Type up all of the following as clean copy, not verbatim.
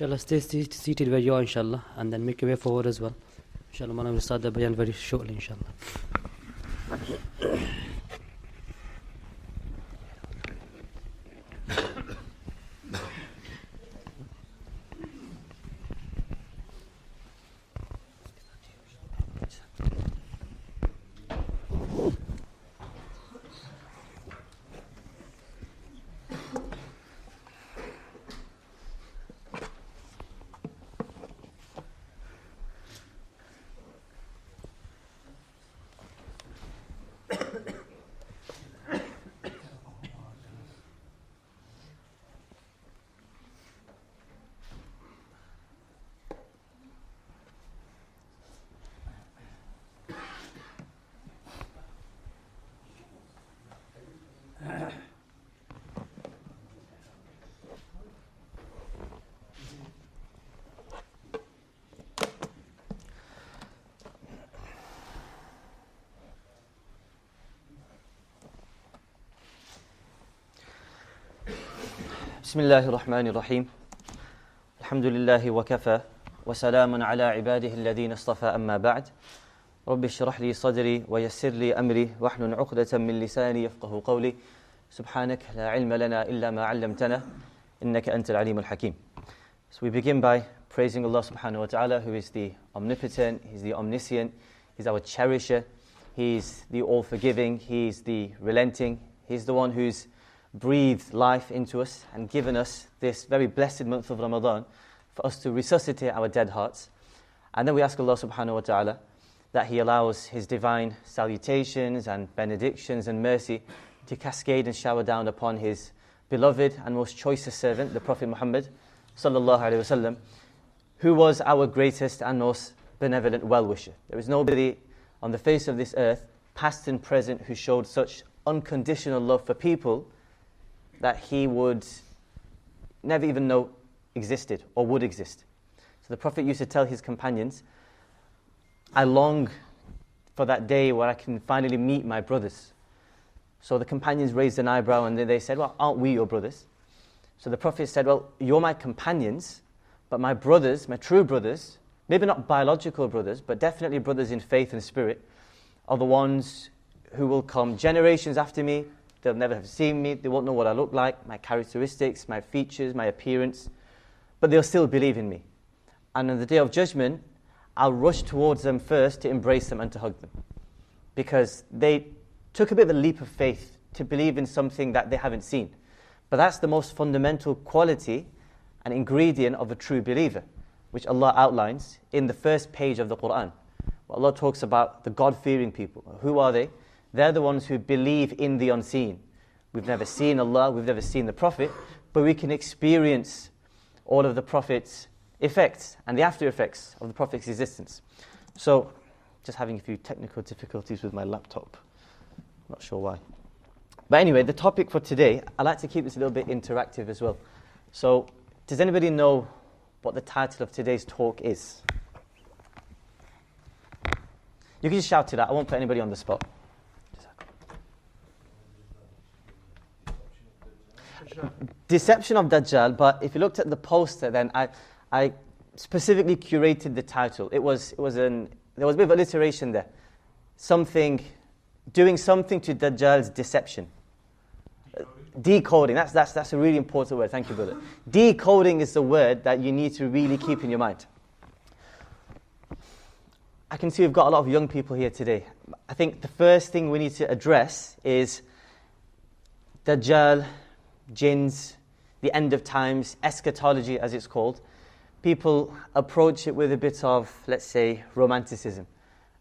Inshallah, stay seated where you are, inshallah, and then make your way forward as well. Inshallah, Mawlana will start the bayan very shortly, inshallah. بسم الله الرحمن الرحيم الحمد لله وكفى وسلام على عباده الذين اصطفى أما بعد رب اشرح لي صدري ويسر لي أمري واحلل عقدة من لساني يفقه قولي سبحانك لا علم لنا إلا ما علمتنا إنك أنت العليم الحكيم. So we begin by praising Allah subhanahu wa ta'ala, who is the omnipotent, He's the omniscient, He's our cherisher, He's the all-forgiving, He's the relenting, He's the one who's breathed life into us and given us this very blessed month of Ramadan for us to resuscitate our dead hearts. And then we ask Allah subhanahu wa ta'ala that He allows His divine salutations and benedictions and mercy to cascade and shower down upon His beloved and most choicest servant, the Prophet Muhammad sallallahu alaihi wasallam, who was our greatest and most benevolent well-wisher. There is nobody on the face of this earth, past and present, who showed such unconditional love for people that he would never even know existed or would exist. So the Prophet used to tell his companions, I long for that day where I can finally meet my brothers. So the companions raised an eyebrow and they said, well, aren't we your brothers? So the Prophet said, well, you're my companions, but my brothers, my true brothers, maybe not biological brothers, but definitely brothers in faith and spirit, are the ones who will come generations after me. They'll never have seen me, they won't know what I look like, my characteristics, my features, my appearance, but they'll still believe in me. And on the day of judgment, I'll rush towards them first to embrace them and to hug them. Because they took a bit of a leap of faith to believe in something that they haven't seen. But that's the most fundamental quality and ingredient of a true believer, which Allah outlines in the first page of the Quran. Allah talks about the God-fearing people. Who are they? They're the ones who believe in the unseen. We've never seen Allah, we've never seen the Prophet, but we can experience all of the Prophet's effects and the after effects of the Prophet's existence. So, just having a few technical difficulties with my laptop. Not sure why. But anyway, the topic for today, I like to keep this a little bit interactive as well. So, does anybody know what the title of today's talk is? You can just shout it out, I won't put anybody on the spot. Deception of Dajjal, but if you looked at the poster, then I specifically curated the title. There was a bit of alliteration there. Doing something to Dajjal's deception. Decoding, that's a really important word, thank you brother. Decoding is the word that you need to really keep in your mind. I can see we've got a lot of young people here today. I think the first thing we need to address is Dajjal, jinns, the end of times, eschatology as it's called. People approach it with a bit of, let's say, romanticism,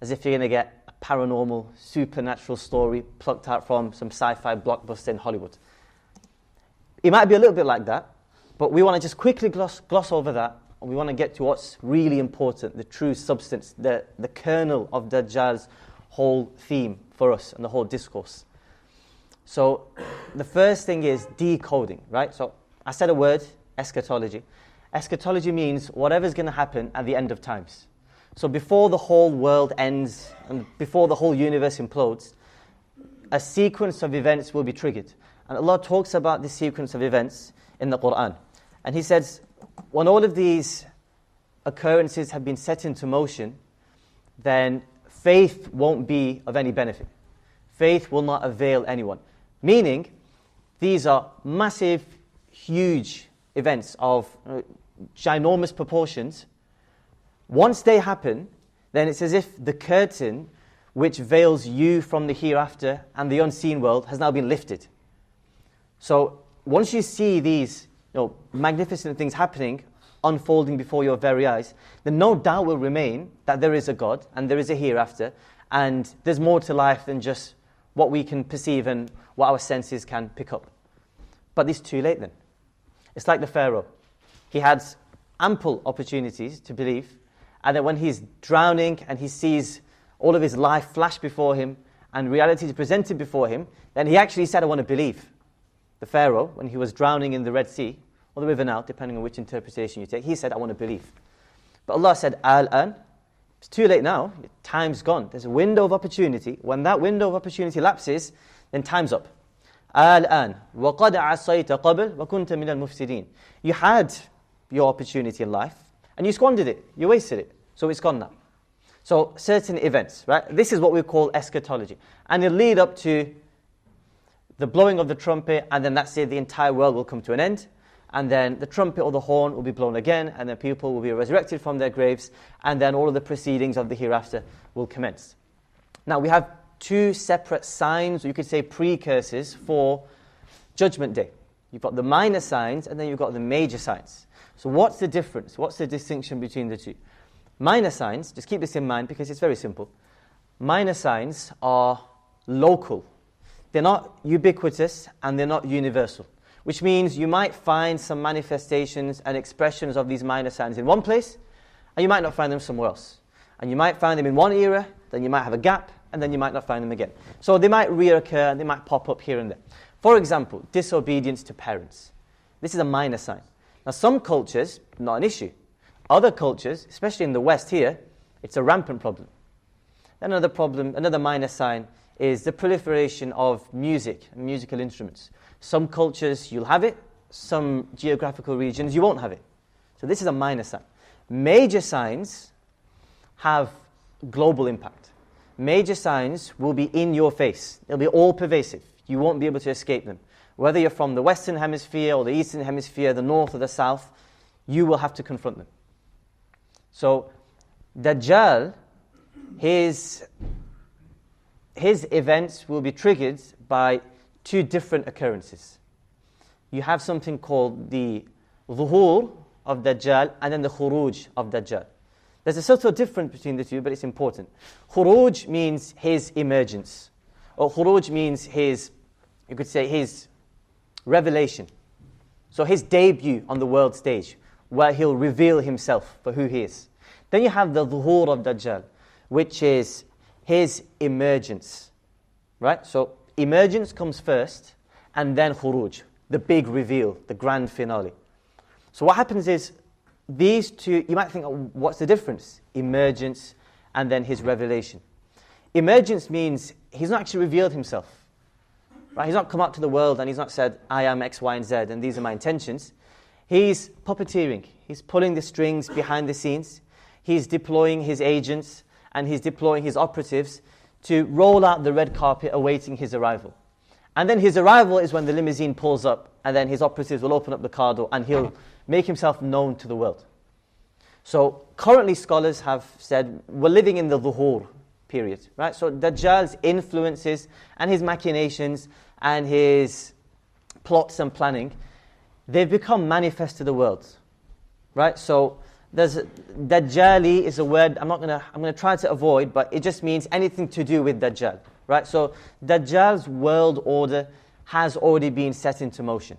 as if you're going to get a paranormal, supernatural story plucked out from some sci-fi blockbuster in Hollywood. It might be a little bit like that, but we want to just quickly gloss over that, and we want to get to what's really important, the true substance, the kernel of Dajjal's whole theme for us and the whole discourse. So the first thing is decoding, right? So I said a word, eschatology. Eschatology means whatever's going to happen at the end of times. So before the whole world ends and before the whole universe implodes, a sequence of events will be triggered. And Allah talks about this sequence of events in the Quran. And He says, when all of these occurrences have been set into motion, then faith won't be of any benefit. Faith will not avail anyone. Meaning, these are massive, huge events of ginormous proportions. Once they happen, then it's as if the curtain which veils you from the hereafter and the unseen world has now been lifted. So once you see these magnificent things happening, unfolding before your very eyes, then no doubt will remain that there is a God and there is a hereafter, and there's more to life than just what we can perceive and what our senses can pick up. But it's too late then. It's like the Pharaoh. He had ample opportunities to believe, and then when he's drowning and he sees all of his life flash before him and reality is presented before him, then he actually said, I want to believe. The Pharaoh, when he was drowning in the Red Sea, or the River Nile, depending on which interpretation you take, he said, I want to believe. But Allah said, Al-an, it's too late now, time's gone. There's a window of opportunity. When that window of opportunity lapses, then time's up. Al-an, وَقَدْ عَصَيْتَ قَبْلْ وَكُنْتَ مِنَ الْمُفْسِدِينَ. You had your opportunity in life, and you squandered it, you wasted it, so it's gone now. So certain events, right? This is what we call eschatology. And it'll lead up to the blowing of the trumpet, and then that's it, the entire world will come to an end. And then the trumpet or the horn will be blown again, and then people will be resurrected from their graves, and then all of the proceedings of the hereafter will commence. Now we have two separate signs, or you could say precursors, for Judgment Day. You've got the minor signs, and then you've got the major signs. So what's the difference? What's the distinction between the two? Minor signs, just keep this in mind because it's very simple. Minor signs are local. They're not ubiquitous and they're not universal. Which means you might find some manifestations and expressions of these minor signs in one place, and you might not find them somewhere else. And you might find them in one era, then you might have a gap, and then you might not find them again. So they might reoccur, and they might pop up here and there. For example, disobedience to parents. This is a minor sign. Now some cultures, not an issue. Other cultures, especially in the West here, it's a rampant problem. Another problem, another minor sign, is the proliferation of music and musical instruments. Some cultures you'll have it, some geographical regions you won't have it. So this is a minor sign. Major signs have global impact. Major signs will be in your face. They'll be all pervasive. You won't be able to escape them. Whether you're from the Western Hemisphere or the Eastern Hemisphere, the North or the South, you will have to confront them. So Dajjal, his events will be triggered by two different occurrences. You have something called the Zuhur of Dajjal and then the Khuruj of Dajjal. There's a subtle difference between the two, but it's important. Khuruj means his emergence. Or Khuruj means his, you could say, his revelation. So his debut on the world stage, where he'll reveal himself for who he is. Then you have the Zuhur of Dajjal, which is his emergence. Right? So emergence comes first, and then Khuruj, the big reveal, the grand finale. So what happens is, these two, you might think, oh, what's the difference? Emergence and then his revelation. Emergence means he's not actually revealed himself. Right? He's not come out to the world and he's not said, I am X, Y, and Z, and these are my intentions. He's puppeteering. He's pulling the strings behind the scenes. He's deploying his agents and he's deploying his operatives to roll out the red carpet awaiting his arrival. And then his arrival is when the limousine pulls up, and then his operatives will open up the car door and he'll make himself known to the world. So currently scholars have said we're living in the Zuhur period, right? So Dajjal's influences and his machinations and his plots and planning, they've become manifest to the world, right? So Dajjali is a word I'm going to try to avoid, but it just means anything to do with Dajjal, right? So Dajjal's world order has already been set into motion.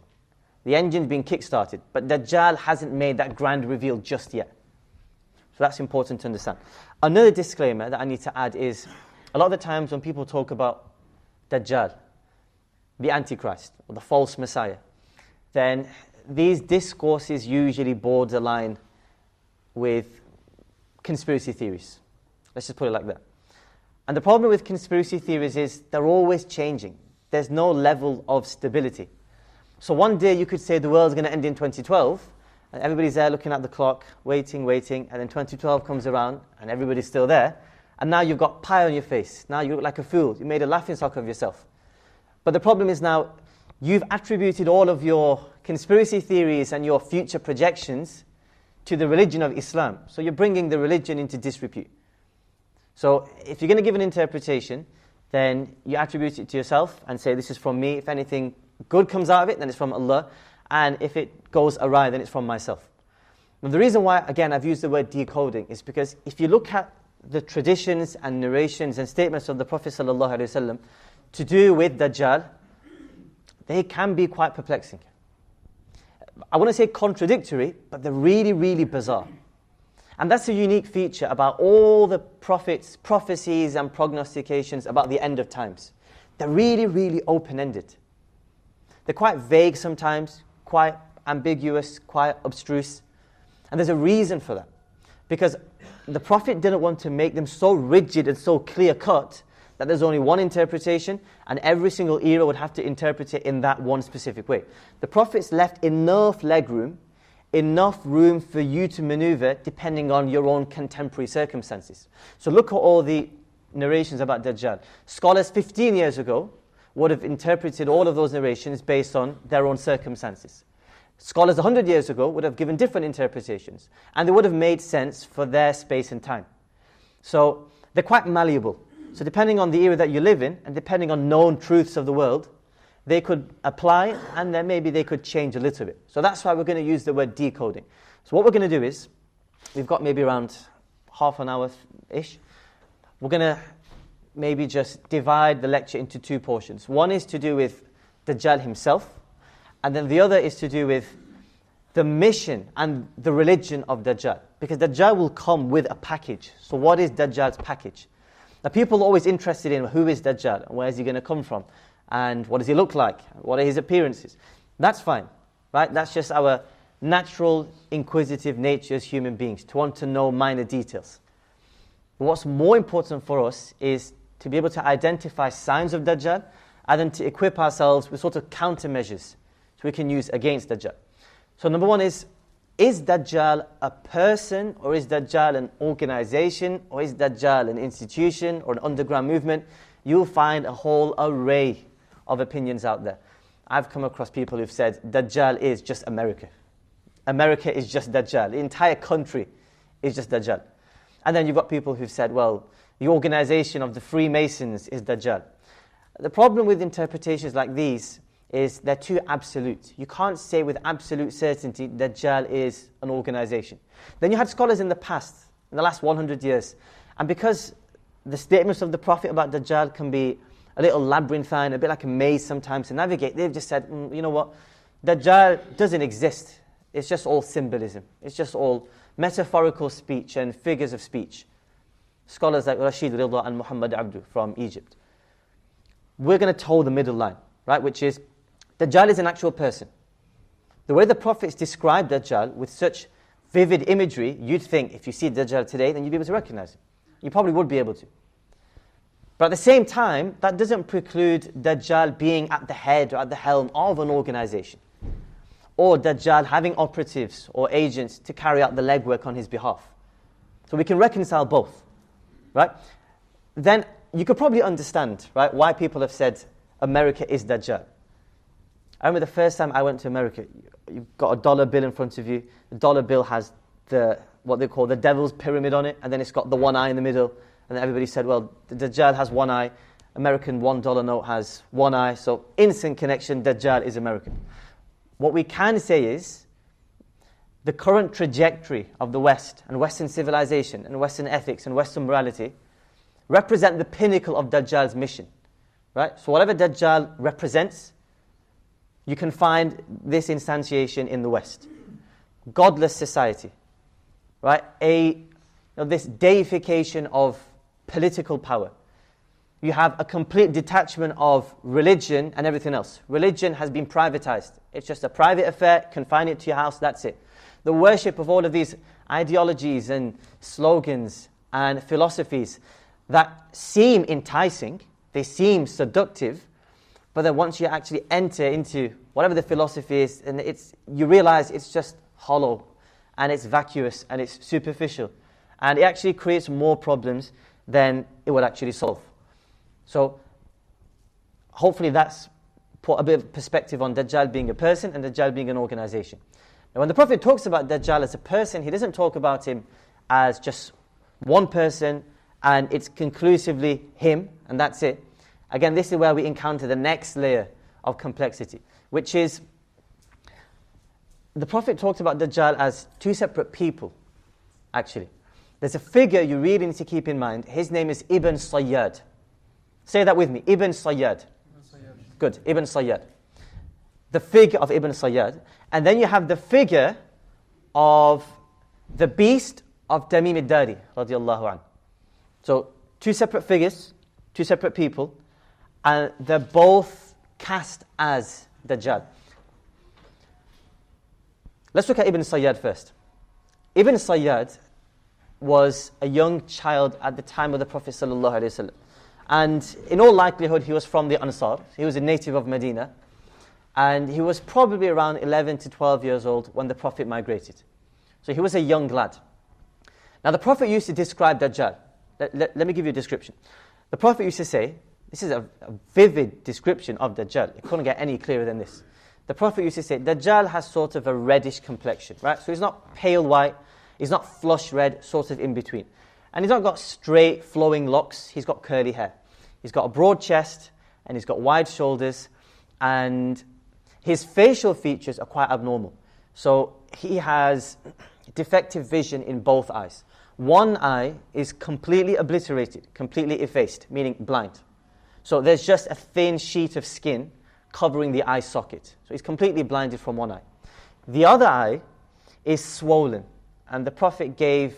The engine's been kick-started, but Dajjal hasn't made that grand reveal just yet. So that's important to understand. Another disclaimer that I need to add is, a lot of the times when people talk about Dajjal, the Antichrist, or the false Messiah, then these discourses usually borderline with conspiracy theories. Let's just put it like that. And the problem with conspiracy theories is they're always changing. There's no level of stability. So one day you could say the world's going to end in 2012, And everybody's there looking at the clock, waiting, and then 2012 comes around and everybody's still there. And now you've got pie on your face. Now you look like a fool. You made a laughingstock of yourself. But the problem is now you've attributed all of your conspiracy theories and your future projections to the religion of Islam. So you're bringing the religion into disrepute. So if you're going to give an interpretation, then you attribute it to yourself and say, this is from me. If anything good comes out of it, then it's from Allah. And if it goes awry, then it's from myself. Now, the reason why, again, I've used the word decoding is because if you look at the traditions and narrations and statements of the Prophet ﷺ to do with Dajjal, they can be quite perplexing. I want to say contradictory, but they're really, really bizarre. And that's a unique feature about all the prophets' prophecies and prognostications about the end of times. They're really, really open-ended. They're quite vague sometimes, quite ambiguous, quite abstruse. And there's a reason for that. Because the Prophet didn't want to make them so rigid and so clear-cut that there's only one interpretation and every single era would have to interpret it in that one specific way. The Prophet's left enough legroom, enough room for you to maneuver depending on your own contemporary circumstances. So look at all the narrations about Dajjal. Scholars 15 years ago would have interpreted all of those narrations based on their own circumstances. Scholars 100 years ago would have given different interpretations, and they would have made sense for their space and time. So they're quite malleable. So depending on the era that you live in, and depending on known truths of the world, they could apply, and then maybe they could change a little bit. So that's why we're going to use the word decoding. So what we're going to do is, we've got maybe around half an hour-ish. We're going to maybe just divide the lecture into two portions. One is to do with Dajjal himself, and then the other is to do with the mission and the religion of Dajjal. Because Dajjal will come with a package. So what is Dajjal's package? Now people are always interested in who is Dajjal, and where is he going to come from, and what does he look like, what are his appearances. That's fine, right? That's just our natural, inquisitive nature as human beings, to want to know minor details. But what's more important for us is to be able to identify signs of Dajjal, and then to equip ourselves with sort of countermeasures so we can use against Dajjal. So number one is Dajjal a person, or is Dajjal an organization, or is Dajjal an institution or an underground movement? You'll find a whole array of opinions out there. I've come across people who've said Dajjal is just America. America is just Dajjal. The entire country is just Dajjal. And then you've got people who've said, well, the organization of the Freemasons is Dajjal. The problem with interpretations like these is they're too absolute. You can't say with absolute certainty Dajjal is an organization. Then you had scholars in the past, in the last 100 years, and because the statements of the Prophet about Dajjal can be a little labyrinthine, a bit like a maze sometimes to navigate, they've just said, you know what, Dajjal doesn't exist. It's just all symbolism. It's just all metaphorical speech and figures of speech. Scholars like Rashid Ridha and Muhammad Abdu from Egypt. We're going to toe the middle line, right, which is Dajjal is an actual person. The way the prophets described Dajjal with such vivid imagery, you'd think if you see Dajjal today, then you'd be able to recognize him. You probably would be able to. But at the same time, that doesn't preclude Dajjal being at the head or at the helm of an organization, or Dajjal having operatives or agents to carry out the legwork on his behalf. So we can reconcile both, right? Then you could probably understand, right, why people have said America is Dajjal. I remember the first time I went to America, you've got a dollar bill in front of you. The dollar bill has what they call the devil's pyramid on it, and then it's got the one eye in the middle. And then everybody said, well, the Dajjal has one eye. American $1 note has one eye. So instant connection, Dajjal is American. What we can say is the current trajectory of the West and Western civilization and Western ethics and Western morality represent the pinnacle of Dajjal's mission, right? So whatever Dajjal represents, you can find this instantiation in the West. Godless society, right? This deification of political power. You have a complete detachment of religion and everything else. Religion has been privatized. It's just a private affair, confine it to your house, that's it. The worship of all of these ideologies and slogans and philosophies that seem enticing, they seem seductive, but then once you actually enter into whatever the philosophy is, and you realize it's just hollow, and it's vacuous, and it's superficial. And it actually creates more problems than it would actually solve. So hopefully that's put a bit of perspective on Dajjal being a person and Dajjal being an organization. Now when the Prophet talks about Dajjal as a person, he doesn't talk about him as just one person and it's conclusively him and that's it. Again, this is where we encounter the next layer of complexity, which is the Prophet talked about Dajjal as two separate people, actually. There's a figure you really need to keep in mind. His name is Ibn Sayyad. Say that with me, Ibn Sayyad. Good, Ibn Sayyad. The figure of Ibn Sayyad. And then you have the figure of the beast of Tamim al-Dari, radiallahu anhu. So, two separate figures, two separate people, and they're both cast as Dajjal. Let's look at Ibn Sayyad first. Ibn Sayyad was a young child at the time of the Prophet sallallahu alaihi wasallam. And in all likelihood, he was from the Ansar. He was a native of Medina. And he was probably around 11 to 12 years old when the Prophet migrated. So he was a young lad. Now the Prophet used to describe Dajjal. Let me give you a description. The Prophet used to say, this is a vivid description of Dajjal. It couldn't get any clearer than this. The Prophet used to say, Dajjal has sort of a reddish complexion, right? So he's not pale white, he's not flush red, sort of in between. And he's not got straight flowing locks, he's got curly hair. He's got a broad chest, and he's got wide shoulders, and his facial features are quite abnormal. So he has defective vision in both eyes. One eye is completely obliterated, completely effaced, meaning blind. So there's just a thin sheet of skin covering the eye socket. So he's completely blinded from one eye. The other eye is swollen. And the Prophet gave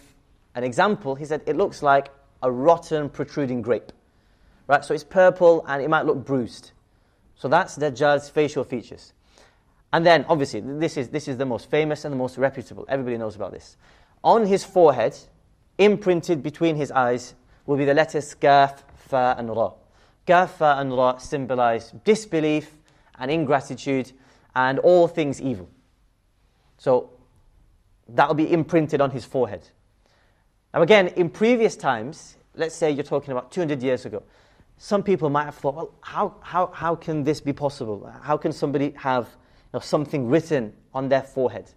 an example. He said, it looks like a rotten, protruding grape. Right? So it's purple and it might look bruised. So that's Dajjal's facial features. And then, obviously, this is the most famous and the most reputable. Everybody knows about this. On his forehead, imprinted between his eyes, will be the letters Kaf, Fa, and Ra. Kaf, Fa, and Ra symbolize disbelief and ingratitude and all things evil. So that will be imprinted on his forehead. Now again, in previous times, let's say you're talking about 200 years ago, some people might have thought, well, how can this be possible? How can somebody have something written on their forehead?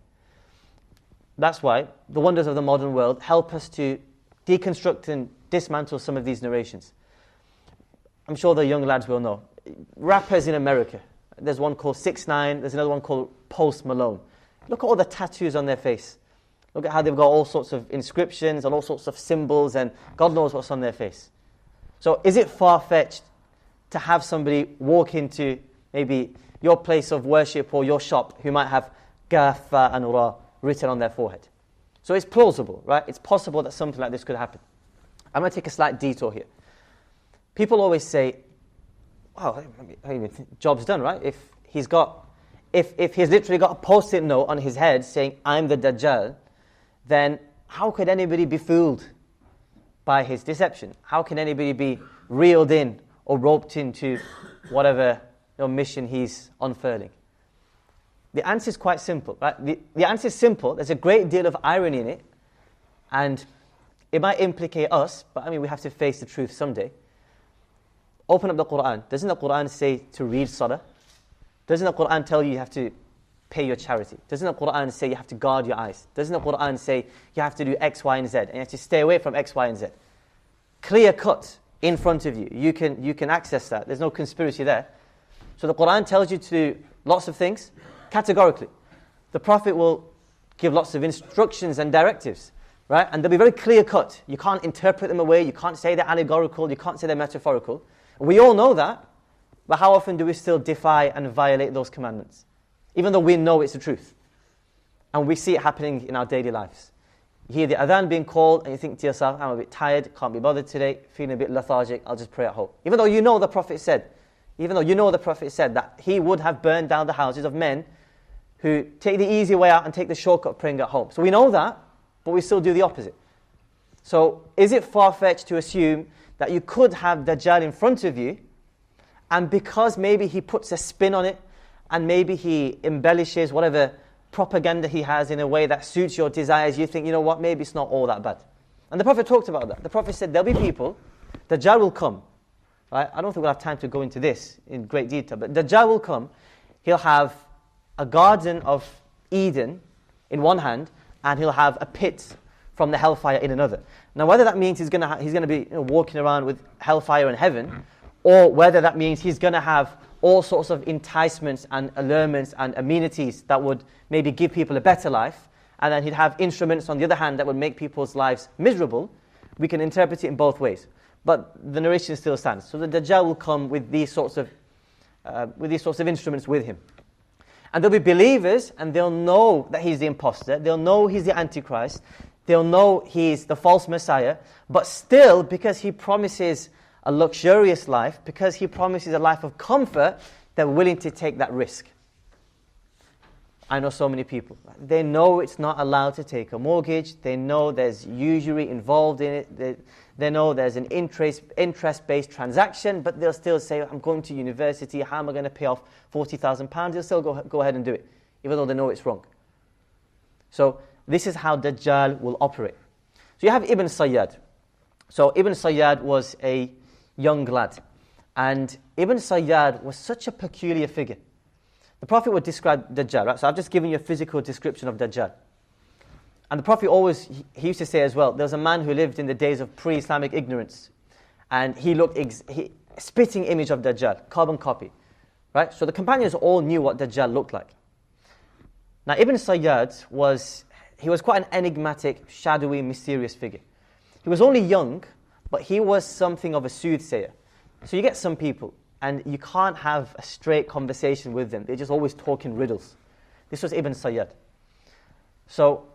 That's why the wonders of the modern world help us to deconstruct and dismantle some of these narrations. I'm sure the young lads will know. Rappers in America, there's one called 6ix9ine, there's another one called Post Malone. Look at all the tattoos on their face. Look at how they've got all sorts of inscriptions and all sorts of symbols and God knows what's on their face. So is it far-fetched to have somebody walk into maybe your place of worship or your shop who might have Kaf, Fa, and Ra written on their forehead? So it's plausible, right? It's possible that something like this could happen. I'm going to take a slight detour here. People always say, wow, I mean, job's done, right? If he's literally got a post-it note on his head saying, I'm the Dajjal, then how could anybody be fooled by his deception? How can anybody be reeled in or roped into whatever mission he's unfurling? The answer is quite simple, right? The answer is simple. There's a great deal of irony in it, and it might implicate us, but I mean, we have to face the truth someday. Open up the Quran. Doesn't the Quran say to read Salah? Doesn't the Quran tell you have to pay your charity? Doesn't the Quran say you have to guard your eyes? Doesn't the Quran say you have to do X, Y, and Z, and you have to stay away from X, Y, and Z? Clear cut in front of you. You can access that. There's no conspiracy there. So the Quran tells you to do lots of things, categorically. The Prophet will give lots of instructions and directives, right? And they'll be very clear cut. You can't interpret them away. You can't say they're allegorical. You can't say they're metaphorical. We all know that, but how often do we still defy and violate those commandments? Even though we know it's the truth. And we see it happening in our daily lives. You hear the adhan being called and you think to yourself, I'm a bit tired, can't be bothered today, feeling a bit lethargic, I'll just pray at home. Even though you know the Prophet said that he would have burned down the houses of men who take the easy way out and take the shortcut of praying at home. So we know that, but we still do the opposite. So is it far-fetched to assume that you could have Dajjal in front of you, and because maybe he puts a spin on it, and maybe he embellishes whatever propaganda he has in a way that suits your desires, you think, you know what, maybe it's not all that bad. And the Prophet talked about that. The Prophet said there'll be people, Dajjal will come. Right? I don't think we'll have time to go into this in great detail, but Dajjal will come. He'll have a garden of Eden in one hand, and he'll have a pit from the hellfire in another. Now, whether that means he's going to be walking around with hellfire in heaven, or whether that means he's going to have all sorts of enticements and allurements and amenities that would maybe give people a better life, and then he'd have instruments on the other hand that would make people's lives miserable, we can interpret it in both ways. But the narration still stands. So the Dajjal will come with these sorts of instruments with him. And there'll be believers, and they'll know that he's the imposter, they'll know he's the Antichrist, they'll know he's the false Messiah, but still, because he promises a luxurious life, because he promises a life of comfort, they're willing to take that risk. I know so many people. They know it's not allowed to take a mortgage, they know there's usury involved in it, they know there's an interest-based transaction, but they'll still say, I'm going to university, how am I going to pay off £40,000? They'll still go ahead and do it, even though they know it's wrong. So this is how Dajjal will operate. So you have Ibn Sayyad. So Ibn Sayyad was a young lad. And Ibn Sayyad was such a peculiar figure. The Prophet would describe Dajjal, right? So I've just given you a physical description of Dajjal. And the Prophet he used to say as well, there was a man who lived in the days of pre-Islamic ignorance. And he looked, spitting image of Dajjal, carbon copy. Right? So the companions all knew what Dajjal looked like. Now Ibn Sayyad was quite an enigmatic, shadowy, mysterious figure. He was only young, but he was something of a soothsayer. So you get some people, and you can't have a straight conversation with them. They're just always talking riddles. This was Ibn Sayyad. So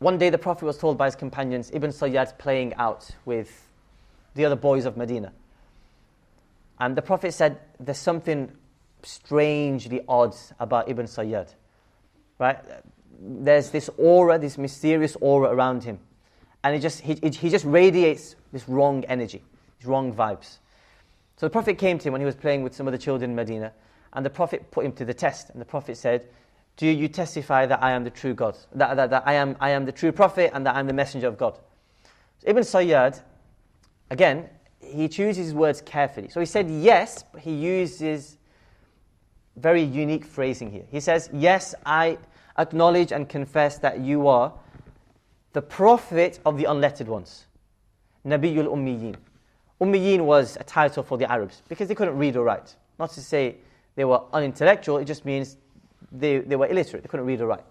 one day the Prophet was told by his companions, Ibn Sayyad's playing out with the other boys of Medina. And the Prophet said, there's something strangely odd about Ibn Sayyad. Right? There's this aura, this mysterious aura around him. And he just radiates this wrong energy, these wrong vibes. So the Prophet came to him when he was playing with some of the children in Medina, and the Prophet put him to the test. And the Prophet said, do you testify that I am the true God, that I am the true Prophet and that I am the messenger of God? So Ibn Sayyad, again, he chooses his words carefully. So he said yes, but he uses very unique phrasing here. He says, yes, I acknowledge and confess that you are the Prophet of the unlettered ones. Nabiyul Ummiyin. Ummiyin was a title for the Arabs because they couldn't read or write. Not to say they were unintellectual, it just means they were illiterate, they couldn't read or write.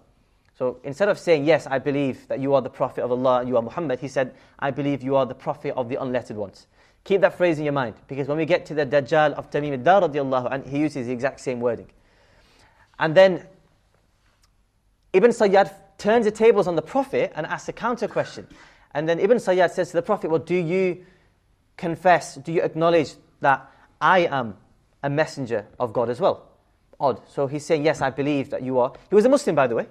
So instead of saying, yes, I believe that you are the Prophet of Allah and you are Muhammad, he said, I believe you are the Prophet of the unlettered ones. Keep that phrase in your mind, because when we get to the Dajjal of Tamim ad-Dar radiallahu anhu, he uses the exact same wording. And then Ibn Sayyad turns the tables on the Prophet and asks a counter question. And then Ibn Sayyad says to the Prophet, well, do you confess, do you acknowledge that I am a messenger of God as well? Odd. So he's saying, yes, I believe that you are. He was a Muslim, by the way.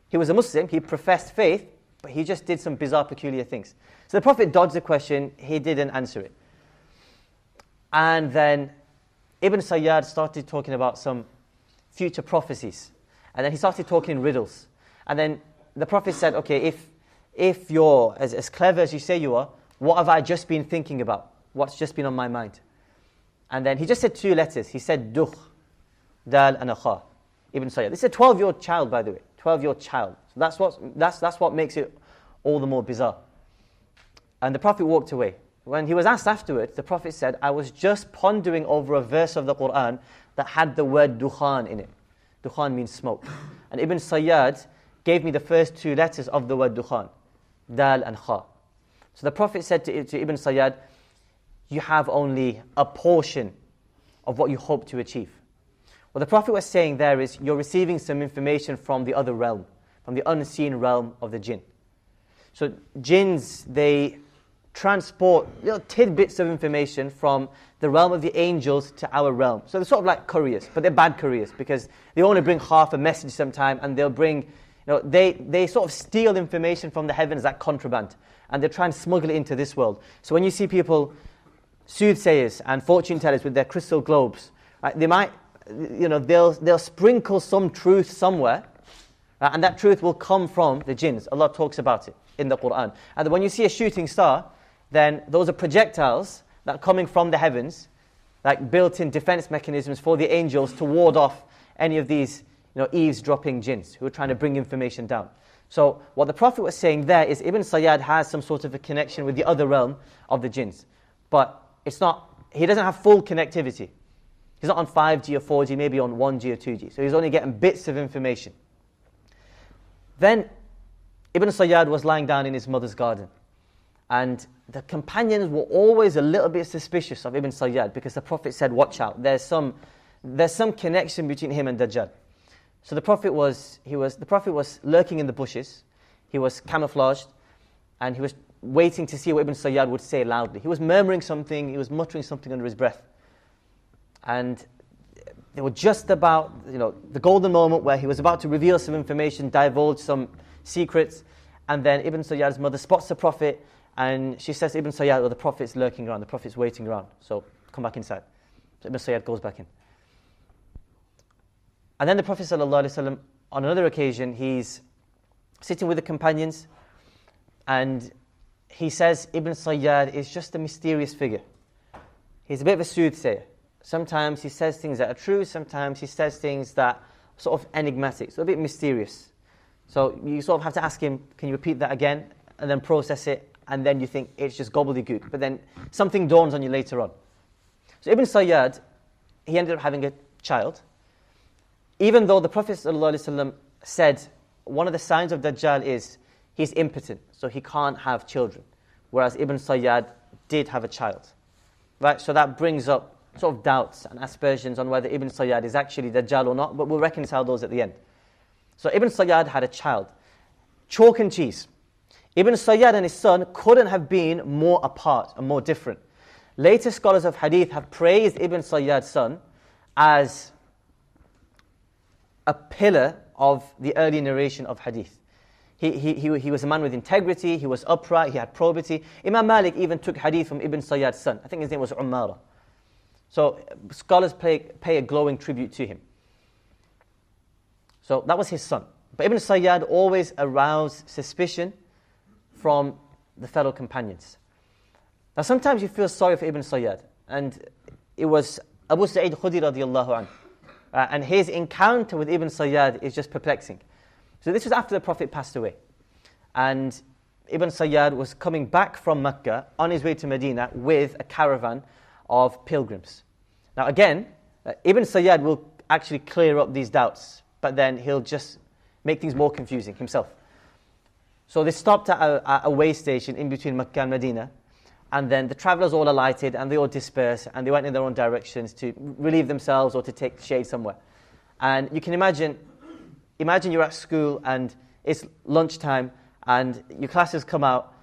He was a Muslim, he professed faith, but he just did some bizarre, peculiar things. So the Prophet dodged the question, he didn't answer it. And then Ibn Sayyad started talking about some future prophecies. And then he started talking in riddles. And then the Prophet said, okay, if you're as clever as you say you are, what have I just been thinking about? What's just been on my mind? And then he just said two letters. He said, Dukh, Dal and Akha, Ibn Sayyad. This is a 12-year-old child, by the way. 12-year-old child. So that's what makes it all the more bizarre. And the Prophet walked away. When he was asked afterwards, the Prophet said, I was just pondering over a verse of the Quran that had the word Dukhan in it. Dukhan means smoke. And Ibn Sayyad gave me the first two letters of the word Dukhan, Dal and Kha. So the Prophet said to Ibn Sayyad, you have only a portion of what you hope to achieve. What the Prophet was saying there is, you're receiving some information from the other realm, from the unseen realm of the jinn. So jinns, they transport little tidbits of information from the realm of the angels to our realm. So they're sort of like couriers, but they're bad couriers because they only bring half a message sometime, and they'll bring, they sort of steal information from the heavens like contraband, and they try and smuggle it into this world. So when you see people, soothsayers and fortune tellers with their crystal globes, right, they might, they'll sprinkle some truth somewhere, And that truth will come from the jinns. Allah talks about it in the Quran. And when you see a shooting star, then those are projectiles that are coming from the heavens, like built-in defense mechanisms for the angels to ward off any of these eavesdropping jinns who are trying to bring information down. So what the Prophet was saying there is Ibn Sayyad has some sort of a connection with the other realm of the jinns. But he doesn't have full connectivity. He's not on 5G or 4G, maybe on 1G or 2G. So he's only getting bits of information. Then Ibn Sayyad was lying down in his mother's garden. And the companions were always a little bit suspicious of Ibn Sayyad because the Prophet said, watch out, there's some connection between him and Dajjal. So the Prophet was lurking in the bushes, he was camouflaged, and he was waiting to see what Ibn Sayyad would say loudly. He was murmuring something, he was muttering something under his breath. And they were just about, the golden moment where he was about to reveal some information, divulge some secrets, and then Ibn Sayyad's mother spots the Prophet, and she says to Ibn Sayyad, the Prophet's lurking around, the Prophet's waiting around, so come back inside. So Ibn Sayyad goes back in. And then the Prophet ﷺ, on another occasion, he's sitting with the companions, and he says Ibn Sayyad is just a mysterious figure. He's a bit of a soothsayer. Sometimes he says things that are true, sometimes he says things that are sort of enigmatic, so a bit mysterious. So you sort of have to ask him, can you repeat that again? And then process it, and then you think it's just gobbledygook. But then something dawns on you later on. So Ibn Sayyad, he ended up having a child. Even though the Prophet ﷺ said one of the signs of Dajjal is he's impotent, so he can't have children. Whereas Ibn Sayyad did have a child. Right? So that brings up sort of doubts and aspersions on whether Ibn Sayyad is actually Dajjal or not, but we'll reconcile those at the end. So Ibn Sayyad had a child. Chalk and cheese. Ibn Sayyad and his son couldn't have been more apart and more different. Later scholars of hadith have praised Ibn Sayyad's son as a pillar of the early narration of hadith. He was a man with integrity, he was upright, he had probity. Imam Malik even took hadith from Ibn Sayyad's son. I think his name was Ummara. So scholars pay a glowing tribute to him. So that was his son. But Ibn Sayyad always aroused suspicion from the fellow companions. Now sometimes you feel sorry for Ibn Sayyad. And it was Abu Sa'id Khudri radiallahu anhu. And his encounter with Ibn Sayyad is just perplexing. So this was after the Prophet passed away. And Ibn Sayyad was coming back from Mecca on his way to Medina with a caravan of pilgrims. Now again, Ibn Sayyad will actually clear up these doubts, but then he'll just make things more confusing himself. So they stopped at a way station in between Mecca and Medina, and then the travellers all alighted and they all dispersed and they went in their own directions to relieve themselves or to take shade somewhere. And you can imagine you're at school and it's lunchtime and your classes come out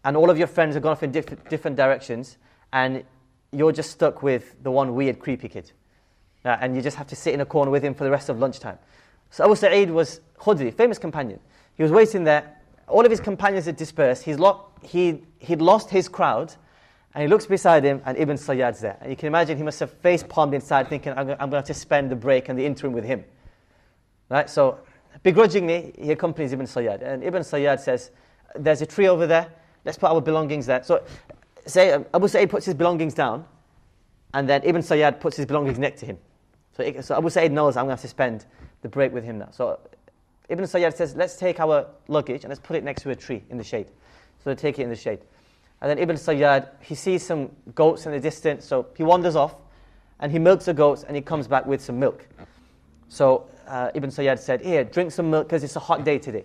and all of your friends have gone off in different directions and you're just stuck with the one weird, creepy kid. And you just have to sit in a corner with him for the rest of lunchtime. So Abu Sa'id was Khudri, famous companion. He was waiting there. All of his companions had dispersed. He'd lost his crowd. And he looks beside him and Ibn Sayyad's there. And you can imagine he must have face-palmed inside thinking, I'm going to have to spend the break and the interim with him. Right? So begrudgingly, he accompanies Ibn Sayyad. And Ibn Sayyad says, there's a tree over there. Let's put our belongings there. So say Abu Sa'id puts his belongings down. And then Ibn Sayyad puts his belongings next to him. So Abu Sa'id knows I'm going to have to spend the break with him now. So Ibn Sayyad says, let's take our luggage and let's put it next to a tree in the shade. So they take it in the shade. And then Ibn Sayyad, he sees some goats in the distance, so he wanders off and he milks the goats and he comes back with some milk. So Ibn Sayyad said, here, drink some milk because it's a hot day today.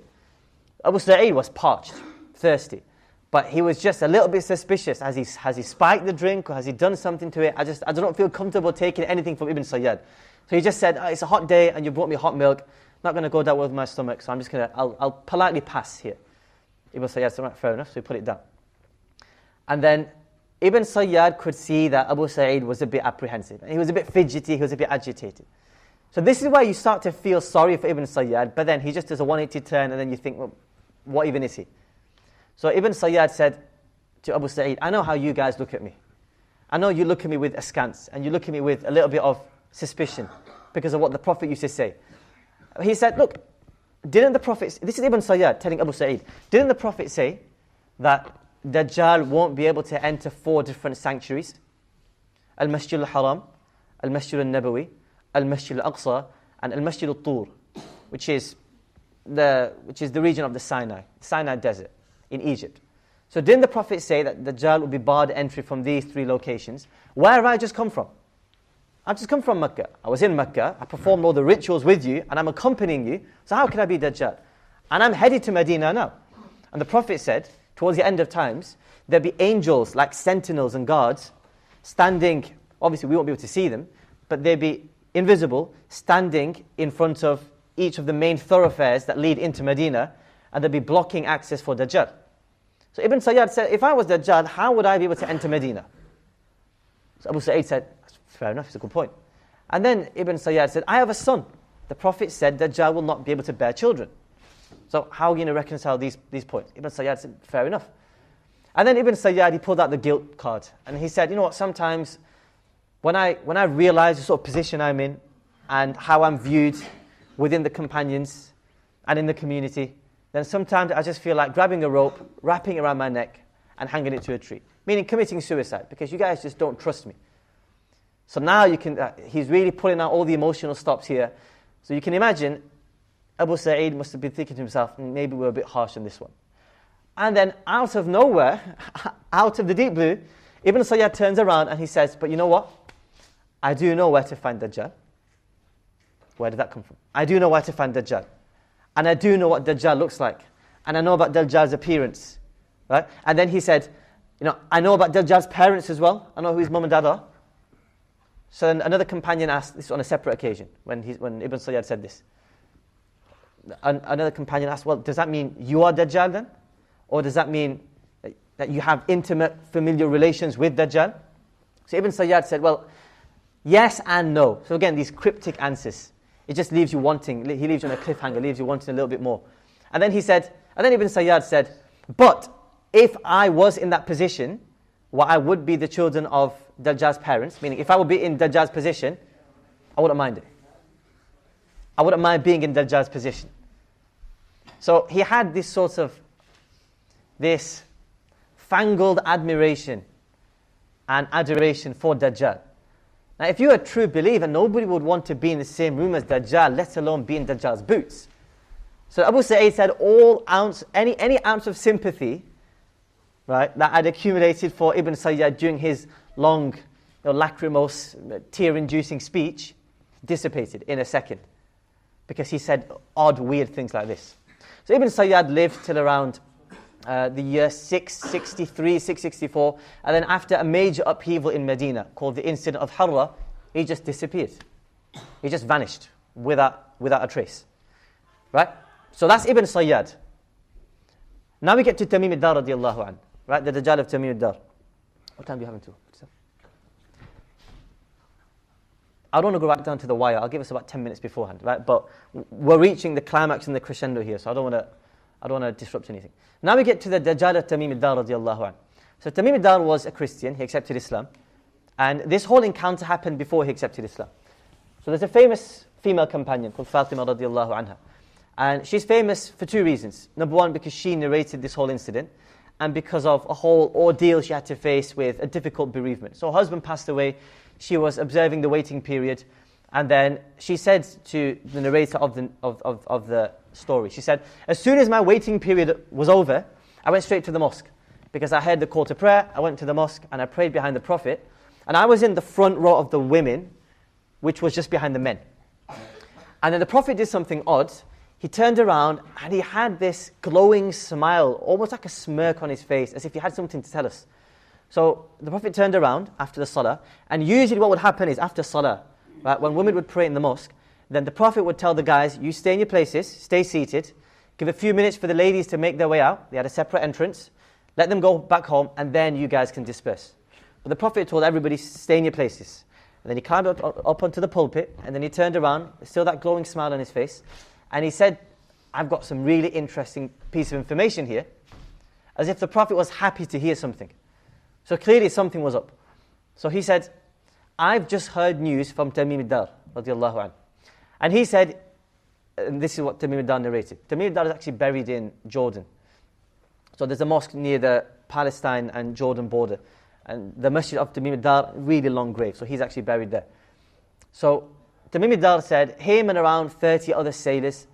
Abu Sa'id was parched, thirsty. But he was just a little bit suspicious. Has he spiked the drink or has he done something to it? I don't feel comfortable taking anything from Ibn Sayyad. So he just said, it's a hot day and you brought me hot milk. Not going to go down with my stomach, so I'll politely pass here. Ibn Sayyad said, right, fair enough, so he put it down. And then Ibn Sayyad could see that Abu Sa'id was a bit apprehensive. He was a bit fidgety, he was a bit agitated. So this is where you start to feel sorry for Ibn Sayyad, but then he just does a 180 turn and then you think, well, what even is he? So Ibn Sayyad said to Abu Sa'id, I know how you guys look at me. I know you look at me with askance and you look at me with a little bit of suspicion because of what the Prophet used to say. He said, look, didn't the Prophet, this is Ibn Sayyad telling Abu Sa'id, didn't the Prophet say that Dajjal won't be able to enter 4 different sanctuaries? Al-Masjid al-Haram, Al-Masjid al-Nabawi, Al-Masjid al-Aqsa, and Al-Masjid al-Tur, which is the region of the Sinai desert in Egypt. So didn't the Prophet say that Dajjal will be barred entry from these 3 locations? Where have I just come from? I've just come from Mecca. I was in Mecca, I performed all the rituals with you, and I'm accompanying you, so how can I be Dajjal? And I'm headed to Medina now. And the Prophet said, towards the end of times, there'll be angels like sentinels and guards standing, obviously we won't be able to see them, but they'll be invisible, standing in front of each of the main thoroughfares that lead into Medina, and they'll be blocking access for Dajjal. So Ibn Sayyad said, if I was Dajjal, how would I be able to enter Medina? So Abu Sa'id said, fair enough, it's a good point. And then Ibn Sayyad said, I have a son. The Prophet said Dajjal will not be able to bear children. So how are you going to reconcile these points? Ibn Sayyad said, fair enough. And then Ibn Sayyad, he pulled out the guilt card. And he said, you know what, sometimes when I realize the sort of position I'm in and how I'm viewed within the companions and in the community, then sometimes I just feel like grabbing a rope, wrapping it around my neck and hanging it to a tree. Meaning committing suicide, because you guys just don't trust me. So now you can, he's really pulling out all the emotional stops here. So you can imagine Abu Sa'id must have been thinking to himself, maybe we're a bit harsh on this one. And then out of nowhere, out of the deep blue, Ibn Sayyad turns around and he says, but you know what? I do know where to find Dajjal. Where did that come from? I do know where to find Dajjal. And I do know what Dajjal looks like. And I know about Dajjal's appearance. Right? And then he said, you know, I know about Dajjal's parents as well. I know who his mum and dad are. So then another companion asked, this on a separate occasion, when Ibn Sayyad said this. Another companion asked, well, does that mean you are Dajjal then? Or does that mean that you have intimate familial relations with Dajjal? So Ibn Sayyad said, well, yes and no. So again, these cryptic answers. It just leaves you wanting. He leaves you on a cliffhanger, leaves you wanting a little bit more. And then Ibn Sayyad said, but if I was in that position, well, I would be the children of Dajjal's parents, meaning if I would be in Dajjal's position, I wouldn't mind it. I wouldn't mind being in Dajjal's position. So he had this fangled admiration and adoration for Dajjal. Now, if you're a true believer, nobody would want to be in the same room as Dajjal, let alone be in Dajjal's boots. So Abu Sa'id said any ounce of sympathy, right, that had accumulated for Ibn Sayyad during his long, lachrymose, tear-inducing speech, dissipated in a second. Because he said odd, weird things like this. So Ibn Sayyad lived till around the year 663, 664, and then after a major upheaval in Medina, called the incident of Harra, he just disappeared. He just vanished without a trace. Right? So that's Ibn Sayyad. Now we get to Tamim ad-Dar radiallahu anhu. Right? The Dajjal of Tamim ad-Dar. What time do you have until? I don't want to go right down to the wire. I'll give us about 10 minutes beforehand, right? But we're reaching the climax and the crescendo here, so I don't want to disrupt anything. Now we get to the Dajjal of Tamim ad-Dar radiallahu anhu. So Tamim ad-Dar was a Christian. He accepted Islam. And this whole encounter happened before he accepted Islam. So there's a famous female companion called Fatima radiallahu anha. And she's famous for 2 reasons. Number 1, because she narrated this whole incident, and because of a whole ordeal she had to face with a difficult bereavement. So her husband passed away. She was observing the waiting period, and then she said to the narrator of the story, she said, as soon as my waiting period was over, I went straight to the mosque, because I heard the call to prayer. I went to the mosque and I prayed behind the Prophet, and I was in the front row of the women, which was just behind the men. And then the Prophet did something odd. He turned around and he had this glowing smile, almost like a smirk on his face, as if he had something to tell us. So the Prophet turned around after the salah, and usually what would happen is after salah, right, when women would pray in the mosque, then the Prophet would tell the guys, you stay in your places, stay seated, give a few minutes for the ladies to make their way out. They had a separate entrance. Let them go back home, and then you guys can disperse. But the Prophet told everybody, stay in your places. And then he climbed up onto the pulpit, and then he turned around, still that glowing smile on his face, and he said, I've got some really interesting piece of information here, as if the Prophet was happy to hear something. So clearly something was up. So he said, I've just heard news from Tamim ad-Dar, radiallahu anhu. And he said, and this is what Tamim ad-Dar narrated. Tamim ad-Dar is actually buried in Jordan. So there's a mosque near the Palestine and Jordan border. And the masjid of Tamim ad-Dar, really long grave. So he's actually buried there. So Tamim ad-Dar said, him and around 30 other sailors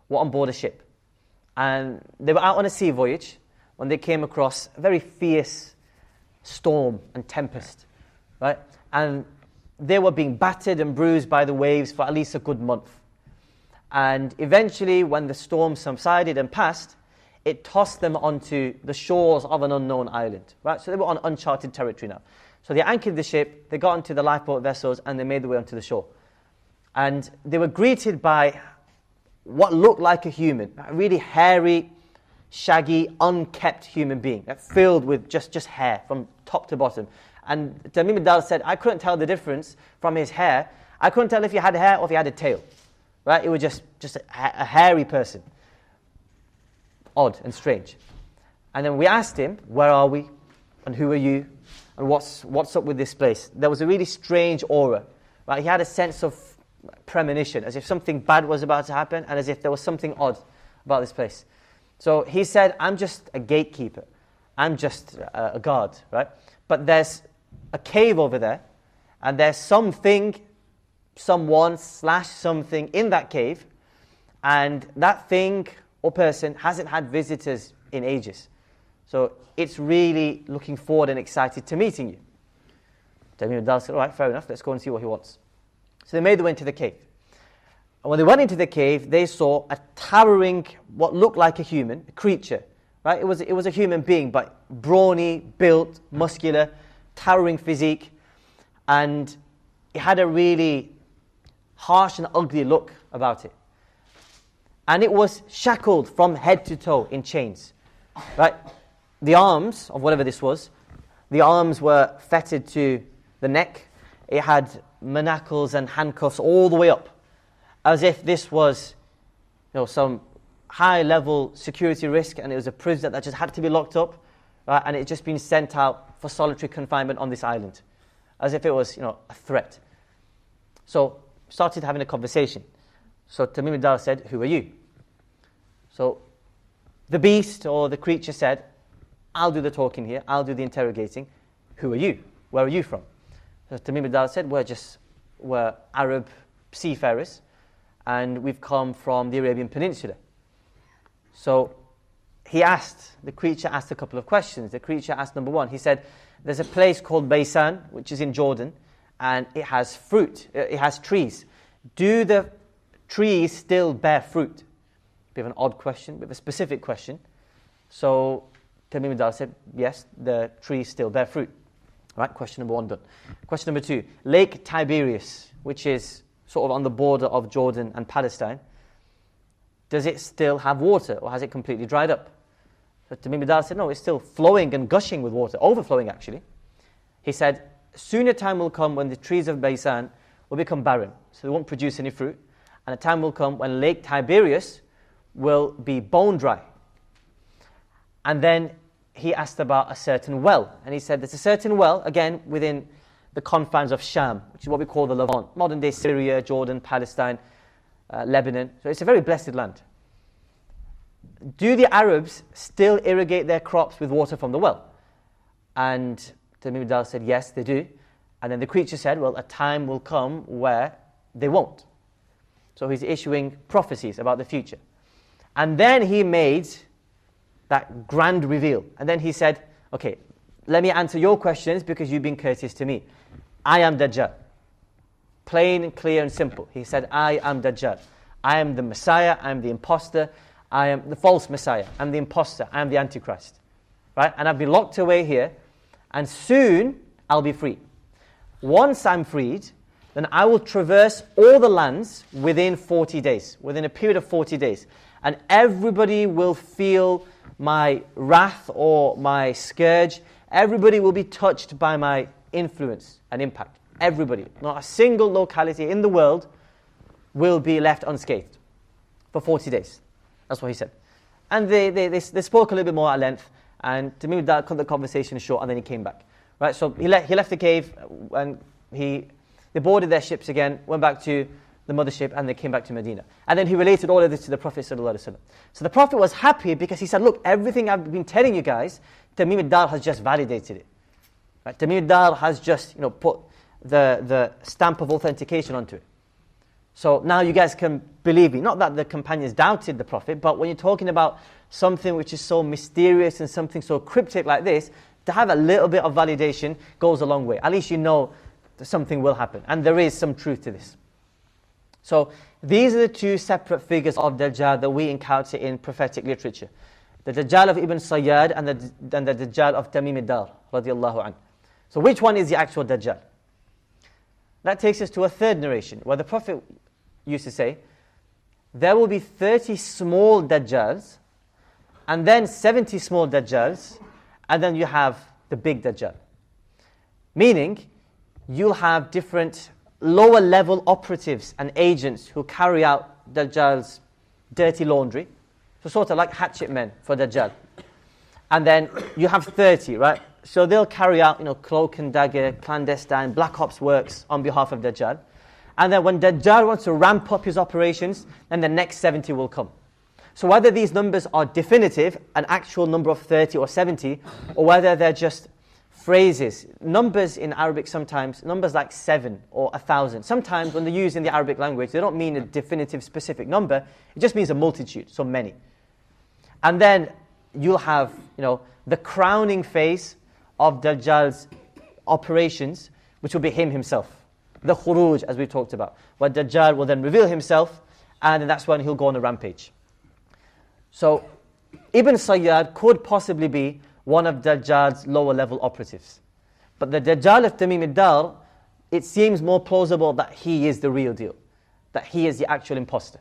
were on board a ship. And they were out on a sea voyage when they came across a very fierce storm and tempest. Right? And they were being battered and bruised by the waves for at least a good month. And eventually, when the storm subsided and passed, it tossed them onto the shores of an unknown island. Right? So they were on uncharted territory now. So they anchored the ship, they got into the lifeboat vessels, and they made their way onto the shore. And they were greeted by what looked like a human, a really hairy, shaggy, unkept human being, filled with just hair from top to bottom. And Tamim ad-Dar said, I couldn't tell the difference from his hair. I couldn't tell if he had hair or if he had a tail. Right? It was just a hairy person. Odd and strange. And then we asked him, where are we? And who are you? And what's up with this place? There was a really strange aura. Right? He had a sense of premonition, as if something bad was about to happen, and as if there was something odd about this place. So he said, I'm just a gatekeeper. I'm just a guard, right? But there's a cave over there, and there's something, someone / something in that cave, and that thing or person hasn't had visitors in ages. So it's really looking forward and excited to meeting you. Tamim ad-Dar said, all right, fair enough, let's go and see what he wants. So they made their way into the cave. And when they went into the cave, they saw a towering, what looked like a human, a creature. Right? It was a human being, but brawny, built, muscular, towering physique. And it had a really harsh and ugly look about it. And it was shackled from head to toe in chains. Right? The arms of whatever this was, the arms were fettered to the neck. It had manacles and handcuffs all the way up, as if this was, some high-level security risk, and it was a prisoner that just had to be locked up, right? And it had just been sent out for solitary confinement on this island, as if it was, a threat. So started having a conversation. So Tamim ad-Dar said, "Who are you?" So the beast or the creature said, "I'll do the talking here. I'll do the interrogating. Who are you? Where are you from?" So Tamim ad-Dar said, we're Arab seafarers, and we've come from the Arabian Peninsula. So the creature asked a couple of questions. The creature asked number one, he said, there's a place called Baysan, which is in Jordan, and it has fruit, it has trees. Do the trees still bear fruit? Bit of an odd question, bit of a specific question. So Tamim ad-Dar said, yes, the trees still bear fruit. Right, question number one done. Question number two, Lake Tiberias, which is sort of on the border of Jordan and Palestine, does it still have water, or has it completely dried up? So Tamim ad-Dar said, no, it's still flowing and gushing with water, overflowing actually. He said, soon a time will come when the trees of Baysan will become barren, so they won't produce any fruit, and a time will come when Lake Tiberias will be bone dry. And then he asked about a certain well, and he said there's a certain well, again, within the confines of Sham, which is what we call the Levant, modern-day Syria, Jordan, Palestine, Lebanon. So it's a very blessed land. Do the Arabs still irrigate their crops with water from the well? And Tamim ad-Dar said, yes, they do. And then the creature said, well, a time will come where they won't. So he's issuing prophecies about the future. And then he made that grand reveal. And then he said, okay, let me answer your questions because you've been courteous to me. I am Dajjal. Plain and clear and simple. He said, I am Dajjal. I am the Messiah, I am the imposter, I am the false Messiah, I'm the imposter, I am the Antichrist. Right? And I've been locked away here, and soon I'll be free. Once I'm freed, then I will traverse all the lands within 40 days, within a period of 40 days. And everybody will feel my wrath or my scourge. Everybody will be touched by my influence and impact. Everybody. Not a single locality in the world will be left unscathed for 40 days. That's what he said. And they spoke a little bit more at length, and to me that cut the conversation short, and then he came back. Right, so he left the cave, and they boarded their ships again, went back to the mothership, and they came back to Medina. And then he related all of this to the Prophet ﷺ. So the Prophet was happy because he said, look, everything I've been telling you guys, Tamim ad-Dar has just validated it. Right? Tamim ad-Dar has just put the stamp of authentication onto it. So now you guys can believe me. Not that the companions doubted the Prophet, but when you're talking about something which is so mysterious and something so cryptic like this, to have a little bit of validation goes a long way. At least you know that something will happen. And there is some truth to this. So these are the two separate figures of Dajjal that we encounter in prophetic literature. The Dajjal of Ibn Sayyad and the Dajjal of Tamim ad-Dar, radiallahu anhu. So which one is the actual Dajjal? That takes us to a third narration, where the Prophet used to say, there will be 30 small Dajjals, and then 70 small Dajjals, and then you have the big Dajjal. Meaning, you'll have different lower level operatives and agents who carry out Dajjal's dirty laundry. So sort of like hatchet men for Dajjal. And then you have 30, right? So they'll carry out, cloak and dagger, clandestine, black ops works on behalf of Dajjal. And then when Dajjal wants to ramp up his operations, then the next 70 will come. So whether these numbers are definitive, an actual number of 30 or 70, or whether they're just phrases. Numbers in Arabic sometimes, numbers like 7 or 1,000. Sometimes when they're used in the Arabic language, they don't mean a definitive specific number. It just means a multitude, so many. And then you'll have, the crowning phase of Dajjal's operations, which will be him himself. The khuruj, as we talked about. Where Dajjal will then reveal himself, and then that's when he'll go on a rampage. So, Ibn Sayyad could possibly be one of Dajjal's lower level operatives. But the Dajjal of Tamim ad-Dar, it seems more plausible that he is the real deal. That he is the actual imposter.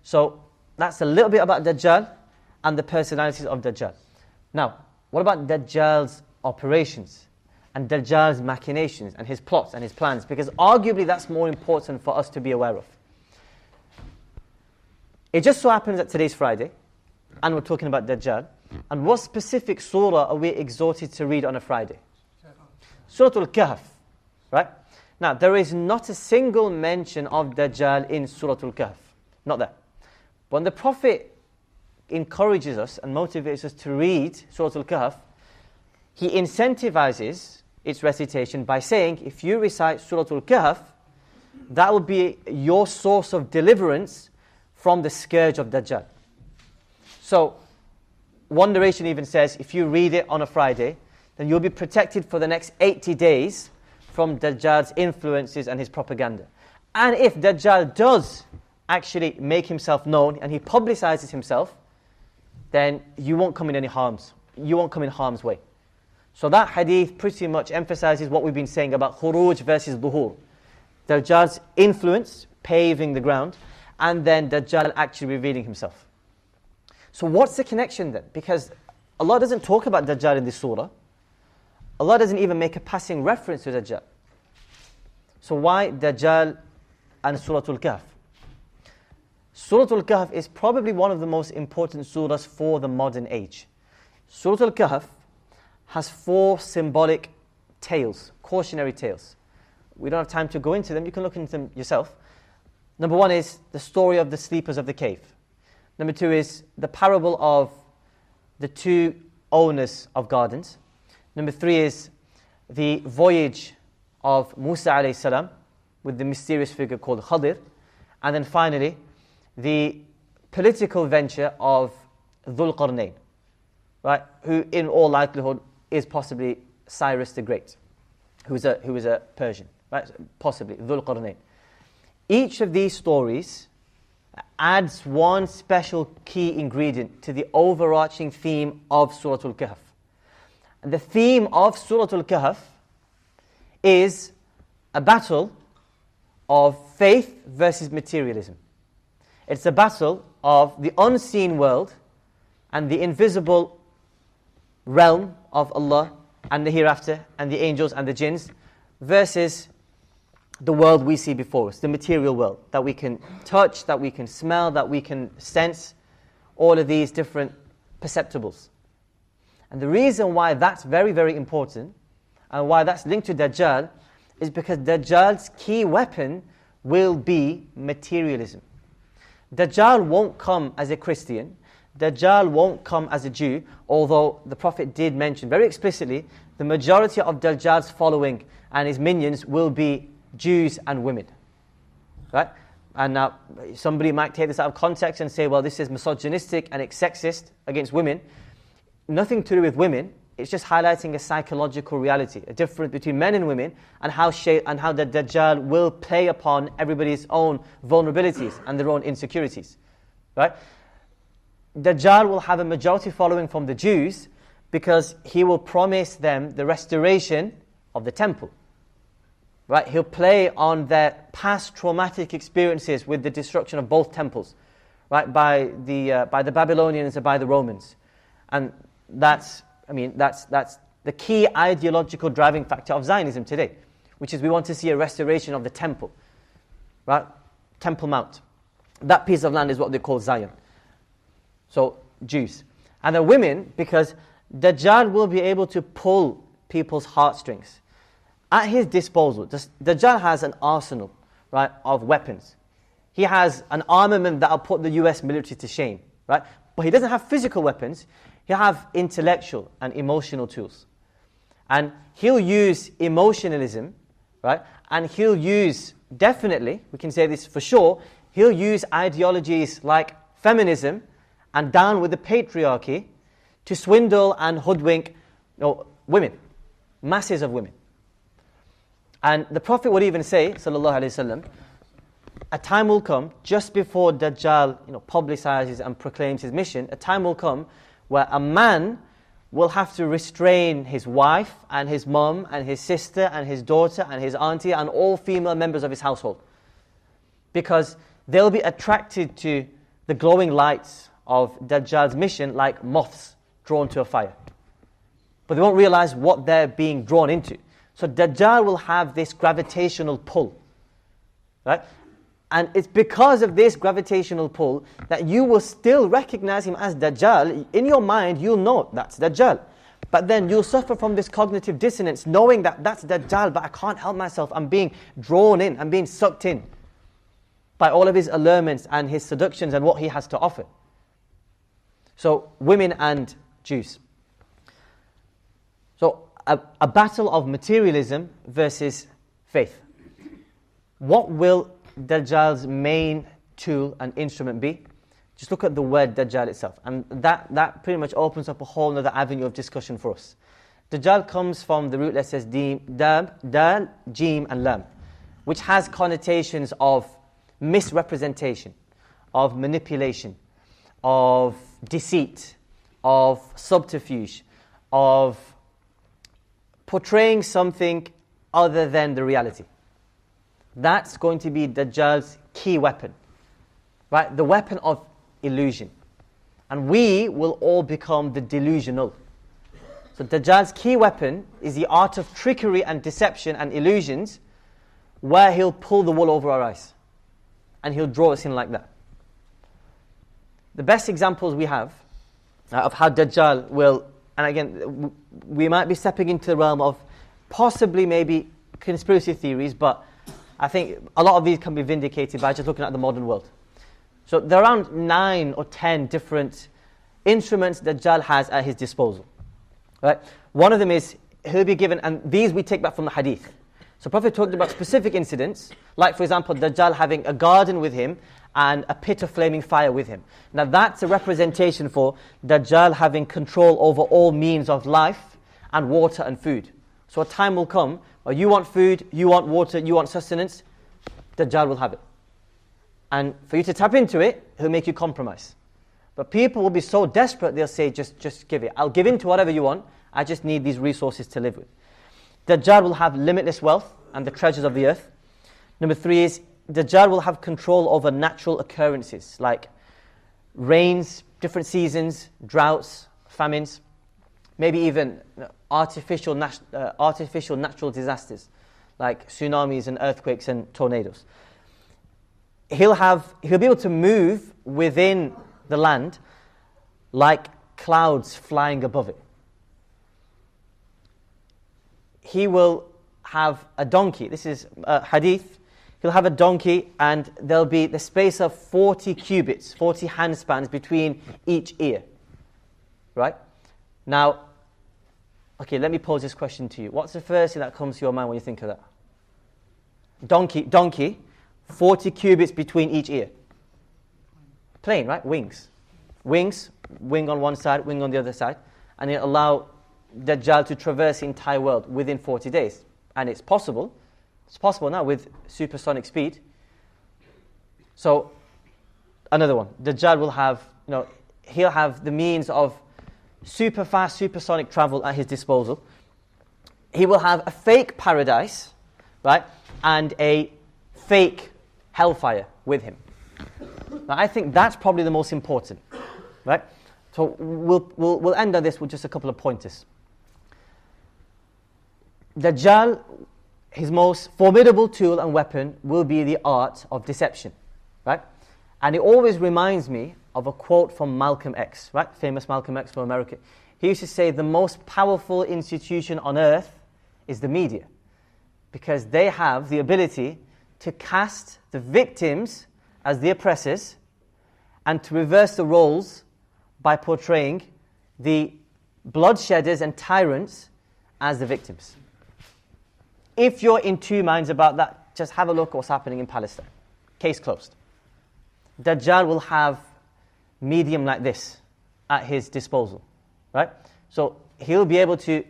So, that's a little bit about Dajjal and the personalities of Dajjal. Now, what about Dajjal's operations? And Dajjal's machinations and his plots and his plans? Because arguably that's more important for us to be aware of. It just so happens that today's Friday, and we're talking about Dajjal. And what specific surah are we exhorted to read on a Friday? Surah Al-Kahf, right? Now, there is not a single mention of Dajjal in Surah Al-Kahf. Not there. When the Prophet encourages us and motivates us to read Surah Al-Kahf, he incentivizes its recitation by saying, if you recite Surah Al-Kahf, that will be your source of deliverance from the scourge of Dajjal. So, one narration even says, if you read it on a Friday, then you'll be protected for the next 80 days from Dajjal's influences and his propaganda. And if Dajjal does actually make himself known and he publicizes himself, then you won't come in any harms. You won't come in harm's way. So that hadith pretty much emphasizes what we've been saying about khuruj versus dhuhur. Dajjal's influence paving the ground, and then Dajjal actually revealing himself. So what's the connection then? Because Allah doesn't talk about Dajjal in this surah. Allah doesn't even make a passing reference to Dajjal. So why Dajjal and Surah Al-Kahf? Surah Al-Kahf is probably one of the most important surahs for the modern age. Surah Al-Kahf has 4 symbolic tales, cautionary tales. We don't have time to go into them, you can look into them yourself. Number 1 is the story of the sleepers of the cave. Number 2 is the parable of the 2 owners of gardens. Number 3 is the voyage of Musa alayhi salam with the mysterious figure called Khadir. And then finally, the political venture of Dhul Qarnayn, right? Who in all likelihood is possibly Cyrus the Great, who is a Persian, right? Possibly Dhul Qarnayn. Each of these stories adds one special key ingredient to the overarching theme of Surah Al-Kahf. And the theme of Surah Al-Kahf is a battle of faith versus materialism. It's a battle of the unseen world and the invisible realm of Allah and the hereafter and the angels and the jinns versus the world we see before us, the material world that we can touch, that we can smell, that we can sense, all of these different perceptibles. And the reason why that's very, very important and why that's linked to Dajjal is because Dajjal's key weapon will be materialism. Dajjal won't come as a Christian. Dajjal won't come as a Jew, although the Prophet did mention very explicitly the majority of Dajjal's following and his minions will be Jews and women. Right? And now somebody might take this out of context and say, well, this is misogynistic and it's sexist against women. Nothing to do with women. It's just highlighting a psychological reality, a difference between men and women, and how the Dajjal will play upon everybody's own vulnerabilities and their own insecurities. Right? Dajjal will have a majority following from the Jews because he will promise them the restoration of the temple. Right? He'll play on their past traumatic experiences with the destruction of both temples, right? By the Babylonians and by the Romans, and that's the key ideological driving factor of Zionism today, which is we want to see a restoration of the temple, right? Temple Mount. That piece of land is what they call Zion. So Jews, and the women, because Dajjal will be able to pull people's heartstrings. At his disposal, Dajjal has an arsenal, right, of weapons. He has an armament that will put the US military to shame, right? But he doesn't have physical weapons. He'll have intellectual and emotional tools. And he'll use emotionalism, right? And he'll use, definitely, we can say this for sure, he'll use ideologies like feminism and down with the patriarchy to swindle and hoodwink women, masses of women. And the Prophet would even say, sallallahu alaihi wasallam, a time will come just before Dajjal publicizes and proclaims his mission. A time will come where a man will have to restrain his wife and his mum and his sister and his daughter and his auntie and all female members of his household, because they'll be attracted to the glowing lights of Dajjal's mission like moths drawn to a fire. But they won't realize what they're being drawn into. So Dajjal will have this gravitational pull, right? And it's because of this gravitational pull that you will still recognize him as Dajjal. In your mind, you'll know that's Dajjal. But then you'll suffer from this cognitive dissonance, knowing that that's Dajjal, but I can't help myself. I'm being drawn in, I'm being sucked in by all of his allurements and his seductions and what he has to offer. So women and Jews. So a battle of materialism versus faith. What will Dajjal's main tool and instrument be? Just look at the word Dajjal itself, and that pretty much opens up a whole other avenue of discussion for us. Dajjal comes from the root that says dal, jim and lam, which has connotations of misrepresentation, of manipulation, of deceit, of subterfuge, of portraying something other than the reality. That's going to be Dajjal's key weapon, right? The weapon of illusion. And we will all become the delusional. So Dajjal's key weapon is the art of trickery and deception and illusions, where he'll pull the wool over our eyes. And he'll draw us in like that. The best examples we have of how Dajjal will, and again, we might be stepping into the realm of possibly maybe conspiracy theories, but I think a lot of these can be vindicated by just looking at the modern world. So there are around 9 or 10 different instruments Dajjal has at his disposal. Right? One of them is, he'll be given, and these we take back from the hadith. So Prophet talked about specific incidents, like for example, Dajjal having a garden with him and a pit of flaming fire with him. Now that's a representation for Dajjal having control over all means of life and water and food. So a time will come where you want food, you want water, you want sustenance, Dajjal will have it. And for you to tap into it, he'll make you compromise. But people will be so desperate, they'll say, just give it. I'll give in to whatever you want, I just need these resources to live with. Dajjal will have limitless wealth and the treasures of the earth. Number 3 is, Dajjal will have control over natural occurrences like rains, different seasons, droughts, famines, maybe even artificial natural disasters like tsunamis and earthquakes and tornadoes. He'll be able to move within the land like clouds flying above it. He will have a donkey. This is a hadith. He'll have a donkey, and there'll be the space of 40 cubits, 40 handspans between each ear. Right? Now, okay, let me pose this question to you. What's the first thing that comes to your mind when you think of that? Donkey, 40 cubits between each ear. Plane, right? Wings, wing on one side, wing on the other side, and it'll allow Dajjal to traverse the entire world within 40 days. And it's possible now with supersonic speed. So, another one. Dajjal will have, he'll have the means of super fast, supersonic travel at his disposal. He will have a fake paradise, right, and a fake hellfire with him. Now, I think that's probably the most important, right? So we'll end on this with just a couple of pointers. Dajjal, his most formidable tool and weapon will be the art of deception, right? And it always reminds me of a quote from Malcolm X, right? Famous Malcolm X from America. He used to say, the most powerful institution on earth is the media, because they have the ability to cast the victims as the oppressors and to reverse the roles by portraying the bloodshedders and tyrants as the victims. If you're in two minds about that, just have a look at what's happening in Palestine. Case closed. Dajjal will have medium like this at his disposal, right? So he'll be able to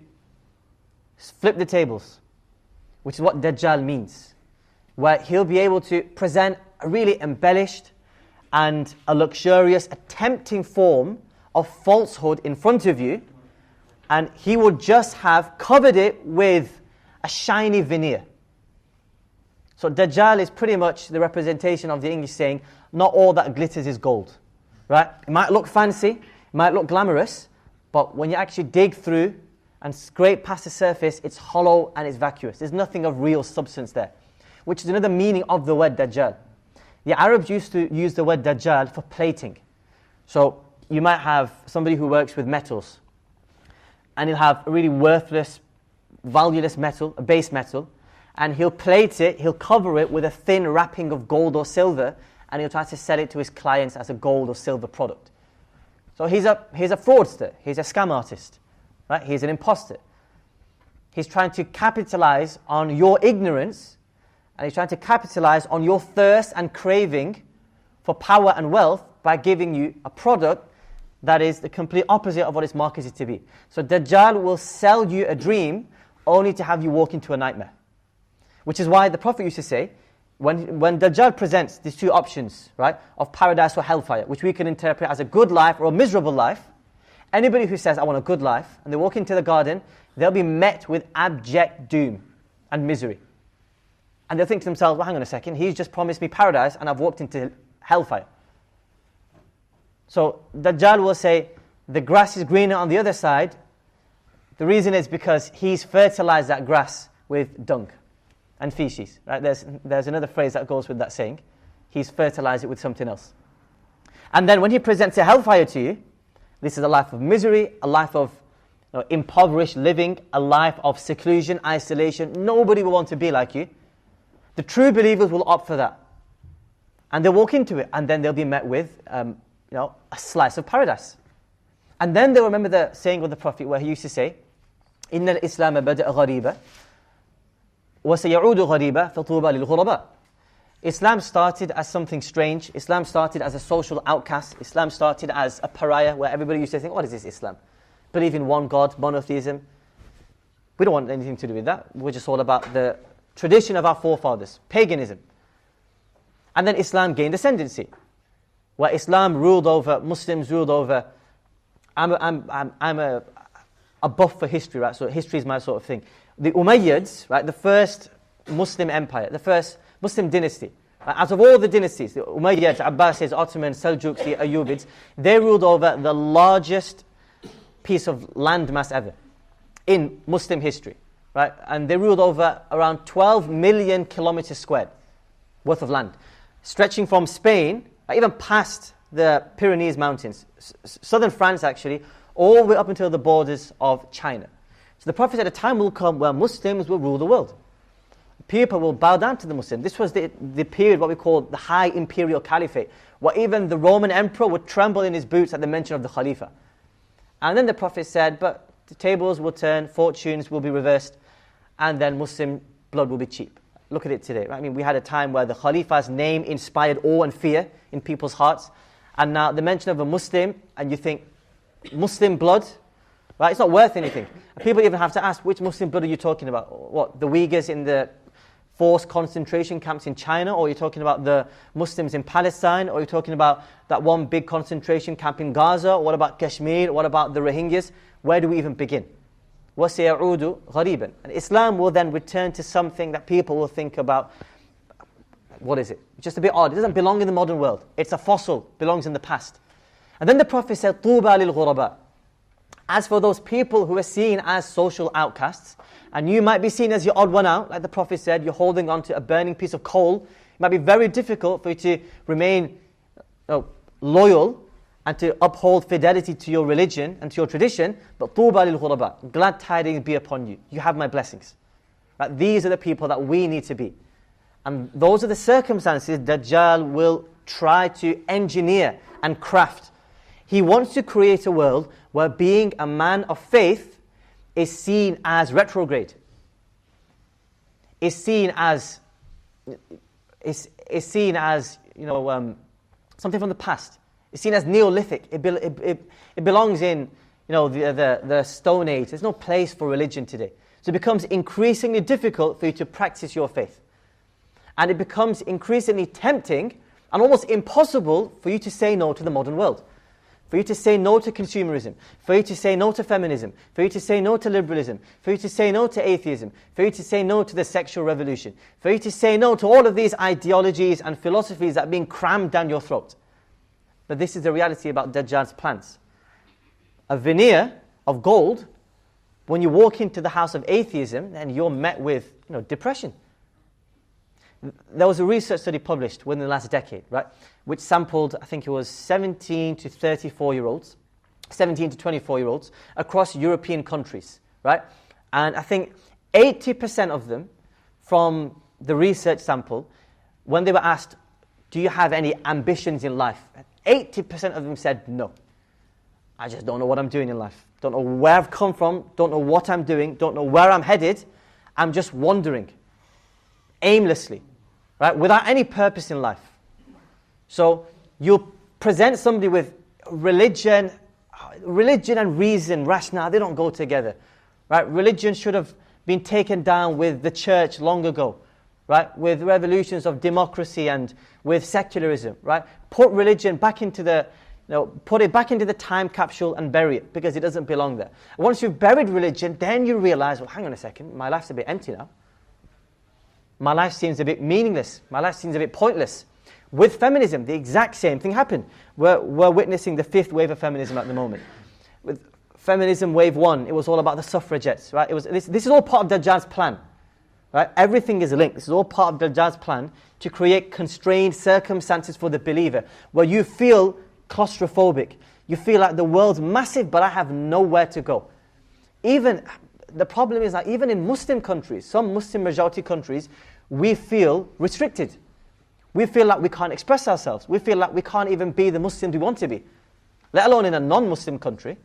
flip the tables, which is what Dajjal means, where he'll be able to present a really embellished and a luxurious, a tempting form of falsehood in front of you, and he will just have covered it with a shiny veneer. So Dajjal is pretty much the representation of the English saying, not all that glitters is gold, right? It might look fancy, it might look glamorous, but when you actually dig through and scrape past the surface, it's hollow and it's vacuous. There's nothing of real substance there, which is another meaning of the word Dajjal. The Arabs used to use the word Dajjal for plating. So you might have somebody who works with metals, and he'll have a really worthless, valueless metal, a base metal, and he'll plate it, he'll cover it with a thin wrapping of gold or silver, and he'll try to sell it to his clients as a gold or silver product. So he's a fraudster, he's a scam artist, right? He's an imposter. He's trying to capitalize on your ignorance, and he's trying to capitalize on your thirst and craving for power and wealth by giving you a product that is the complete opposite of what it's marketed to be. So Dajjal will sell you a dream only to have you walk into a nightmare. Which is why the Prophet used to say, when Dajjal presents these two options, right, of paradise or hellfire, which we can interpret as a good life or a miserable life, anybody who says, I want a good life, and they walk into the garden, they'll be met with abject doom and misery. And they'll think to themselves, well, hang on a second, he's just promised me paradise and I've walked into hellfire. So Dajjal will say, the grass is greener on the other side. The reason is because he's fertilized that grass with dung and feces. Right? There's another phrase that goes with that saying. He's fertilized it with something else. And then when he presents a hellfire to you, this is a life of misery, a life of impoverished living, a life of seclusion, isolation. Nobody will want to be like you. The true believers will opt for that. And they'll walk into it, and then they'll be met with a slice of paradise. And then they'll remember the saying of the Prophet where he used to say, إِنَّ الْإِسْلَامَ بَدَأَ غَرِيبًا وَسَيَعُودُ غَرِيبًا فَطُوبَى لِلْغُرَبَاءِ. Islam started as something strange. Islam started as a social outcast. Islam started as a pariah where everybody used to think, what is this Islam? Believe in one God, monotheism. We don't want anything to do with that. We're just all about the tradition of our forefathers, paganism. And then Islam gained ascendancy, where Islam ruled over, Muslims ruled over. I'm a buff for history, right? So history is my sort of thing. The Umayyads, right, the first Muslim empire, the first Muslim dynasty. Out of all the dynasties, the Umayyads, Abbasids, Ottomans, Seljuks, the Ayyubids, they ruled over the largest piece of landmass ever in Muslim history, right? And they ruled over around 12 million kilometers squared worth of land, stretching from Spain, even past the Pyrenees Mountains, southern France actually, all the way up until the borders of China. So the Prophet said a time will come where Muslims will rule the world. people will bow down to the Muslim. This was the period, what we call the high imperial caliphate, where even the Roman emperor would tremble in his boots at the mention of the Khalifa. And then the Prophet said, but the tables will turn, fortunes will be reversed, and then Muslim blood will be cheap. Look at it today. Right? I mean, we had a time where the Khalifa's name inspired awe and fear in people's hearts. And now the mention of a Muslim, and you think, Muslim blood? Right? It's not worth anything. People even have to ask, which Muslim blood are you talking about? What, the Uyghurs in the forced concentration camps in China? Or are you talking about the Muslims in Palestine? Or are you talking about that one big concentration camp in Gaza? Or what about Kashmir? What about the Rohingyas? Where do we even begin? وَسَيَعُودُ غَرِيبًا. And Islam will then return to something that people will think about. What is it? Just a bit odd. It doesn't belong in the modern world. It's a fossil. Belongs in the past. And then the Prophet said, طُوبَى لِلْغُرَبَاءِ. As for those people who are seen as social outcasts, and you might be seen as your odd one out, like the Prophet said, you're holding on to a burning piece of coal, it might be very difficult for you to remain loyal and to uphold fidelity to your religion and to your tradition, but طُوبَى لِلْغُرَبَاء. Glad tidings be upon you. You have my blessings. Right? These are the people that we need to be. And those are the circumstances Dajjal will try to engineer and craft. He wants to create a world where being a man of faith is seen as retrograde, is seen as something from the past. It's seen as Neolithic. It belongs in the Stone Age. There's no place for religion today. So it becomes increasingly difficult for you to practice your faith. And it becomes increasingly tempting and almost impossible for you to say no to the modern world. For you to say no to consumerism, for you to say no to feminism, for you to say no to liberalism, for you to say no to atheism, for you to say no to the sexual revolution, for you to say no to all of these ideologies and philosophies that are being crammed down your throat. But this is the reality about Dajjal's plans. A veneer of gold, when you walk into the house of atheism, then you're met with depression. There was a research study published within the last decade, right, which sampled, I think it was 17 to 34-year-olds, 17 to 24-year-olds across European countries, right? And I think 80% of them from the research sample, when they were asked, do you have any ambitions in life? 80% of them said no. I just don't know what I'm doing in life. Don't know where I've come from, don't know what I'm doing, don't know where I'm headed. I'm just wandering aimlessly. Right? Without any purpose in life. So you present somebody with religion and reason, rationale, they don't go together. Right? Religion should have been taken down with the church long ago. Right? With revolutions of democracy and with secularism. Right? Put religion back into put it back into the time capsule and bury it, because it doesn't belong there. Once you've buried religion, then you realize, well, hang on a second, my life's a bit empty now. My life seems a bit meaningless. My life seems a bit pointless. With feminism, the exact same thing happened. We're witnessing the fifth wave of feminism at the moment. With feminism wave 1, it was all about the suffragettes. Right? This is all part of Dajjal's plan. Right? Everything is linked. This is all part of Dajjal's plan to create constrained circumstances for the believer, where you feel claustrophobic. You feel like the world's massive, but I have nowhere to go. The problem is that even in Muslim countries, some Muslim majority countries, we feel restricted. We feel like we can't express ourselves. We feel like we can't even be the Muslims we want to be, let alone in a non-Muslim country.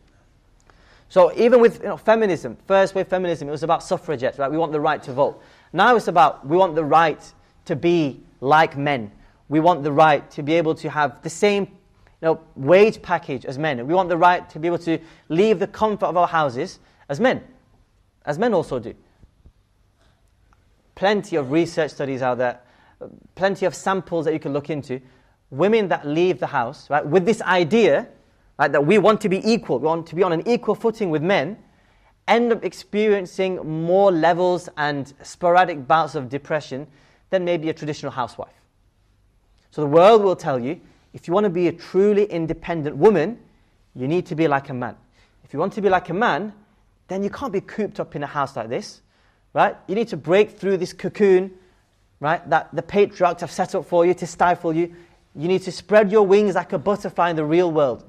So even with feminism, first wave feminism, it was about suffragettes, right? We want the right to vote. Now it's about we want the right to be like men. We want the right to be able to have the same wage package as men. We want the right to be able to leave the comfort of our houses as men also do. Plenty of research studies out there, plenty of samples that you can look into. Women that leave the house, right, with this idea, right, that we want to be equal, we want to be on an equal footing with men, end up experiencing more levels and sporadic bouts of depression than maybe a traditional housewife. So the world will tell you, if you want to be a truly independent woman, you need to be like a man. If you want to be like a man, then you can't be cooped up in a house like this, right? You need to break through this cocoon, right, that the patriarchs have set up for you to stifle you. You need to spread your wings like a butterfly in the real world.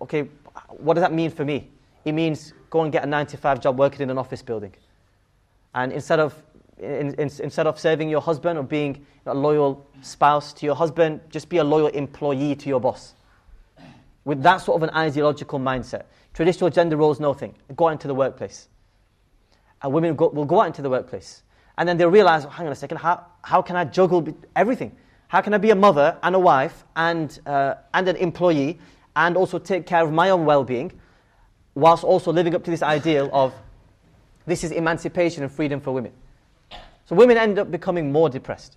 Okay, what does that mean for me? It means go and get a 9-to-5 job working in an office building. And instead of instead of serving your husband or being a loyal spouse to your husband, just be a loyal employee to your boss. With that sort of an ideological mindset. Traditional gender roles, nothing. Go out into the workplace. And women will go out into the workplace. And then they'll realize, oh, hang on a second, how can I juggle everything? How can I be a mother and a wife and an employee and also take care of my own well-being whilst also living up to this ideal of this is emancipation and freedom for women. So women end up becoming more depressed.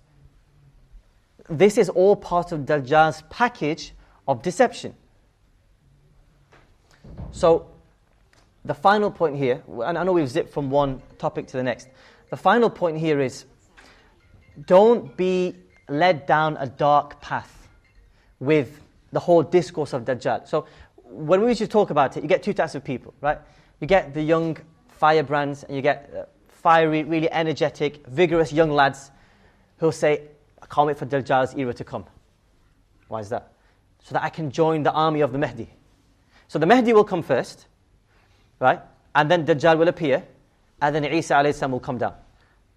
This is all part of Dajjal's package of deception. So the final point here, and I know we've zipped from one topic to the next. The final point here is don't be led down a dark path with the whole discourse of Dajjal. So when we usually talk about it, you get two types of people, right? You get the young firebrands and you get fiery, really energetic, vigorous young lads who'll say, I can't wait for Dajjal's era to come. Why is that? So that I can join the army of the Mahdi. So the Mahdi will come first, right? And then Dajjal will appear, and then Isa alayhi salam will come down.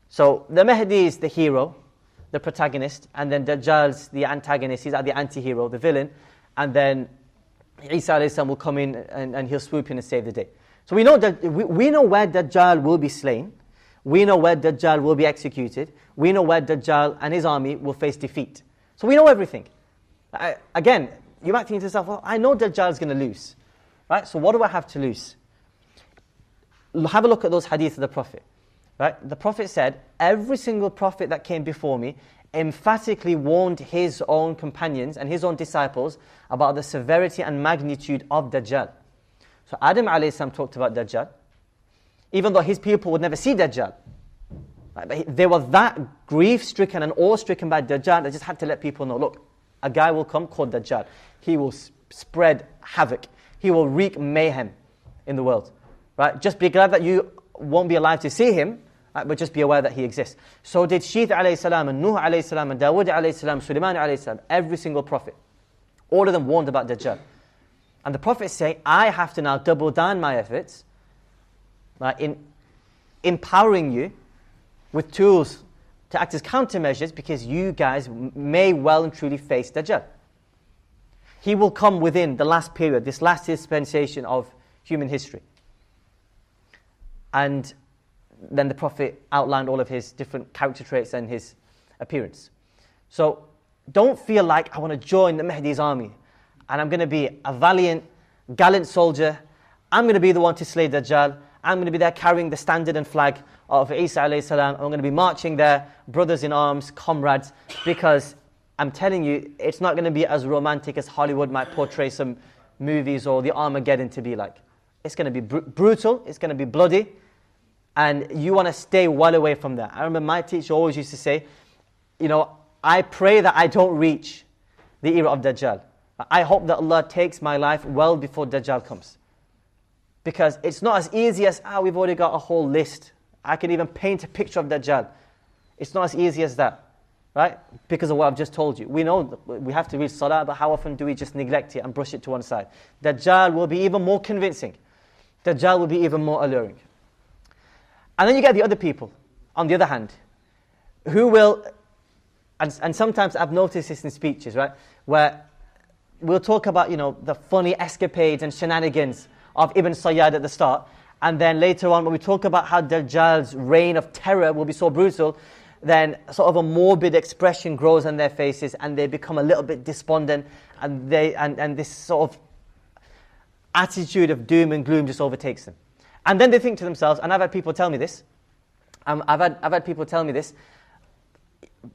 So the Mahdi is the hero, the protagonist, and then Dajjal's the antagonist, he's like the anti-hero, the villain, and then Isa alayhi salam will come in and he'll swoop in and save the day. So we know that we know where Dajjal will be slain, we know where Dajjal will be executed, we know where Dajjal and his army will face defeat. So we know everything. Again, you might think to yourself, well, I know Dajjal's going to lose. Right? So what do I have to lose? Have a look at those hadith of the Prophet. Right? The Prophet said, every single prophet that came before me emphatically warned his own companions and his own disciples about the severity and magnitude of Dajjal. So Adam alayhi salam talked about Dajjal, even though his people would never see Dajjal. Right? But they were that grief-stricken and awe-stricken by Dajjal, they just had to let people know, look, a guy will come called Dajjal. He will spread havoc. He will wreak mayhem in the world. Right? Just be glad that you won't be alive to see him, right? But just be aware that he exists. So did Shith alayhi salam and Nuh alayhi salam and Dawood alayhi salam, Sulaiman alayhi salam, every single prophet. All of them warned about Dajjal. And the prophets say, I have to now double down my efforts, right, in empowering you with tools to act as countermeasures because you guys may well and truly face Dajjal. He will come within the last period, this last dispensation of human history. And then the Prophet outlined all of his different character traits and his appearance. So don't feel like I want to join the Mahdi's army and I'm going to be a valiant, gallant soldier. I'm going to be the one to slay Dajjal. I'm going to be there carrying the standard and flag of Isa alayhi salam. I'm going to be marching there, brothers in arms, comrades, because I'm telling you, it's not going to be as romantic as Hollywood might portray some movies or the Armageddon to be like. It's going to be brutal, it's going to be bloody, and you want to stay well away from that. I remember my teacher always used to say, you know, I pray that I don't reach the era of Dajjal. I hope that Allah takes my life well before Dajjal comes. Because it's not as easy as, we've already got a whole list. I can even paint a picture of Dajjal. It's not as easy as that. Right? Because of what I've just told you. We know we have to read Salah, but how often do we just neglect it and brush it to one side? Dajjal will be even more convincing. Dajjal will be even more alluring. And then you get the other people, on the other hand, who will, and sometimes I've noticed this in speeches, right? Where we'll talk about, you know, the funny escapades and shenanigans of Ibn Sayyad at the start, and then later on when we talk about how Dajjal's reign of terror will be so brutal, then sort of a morbid expression grows on their faces and they become a little bit despondent and this sort of attitude of doom and gloom just overtakes them. And then they think to themselves, and I've had people tell me this, I've had people tell me this,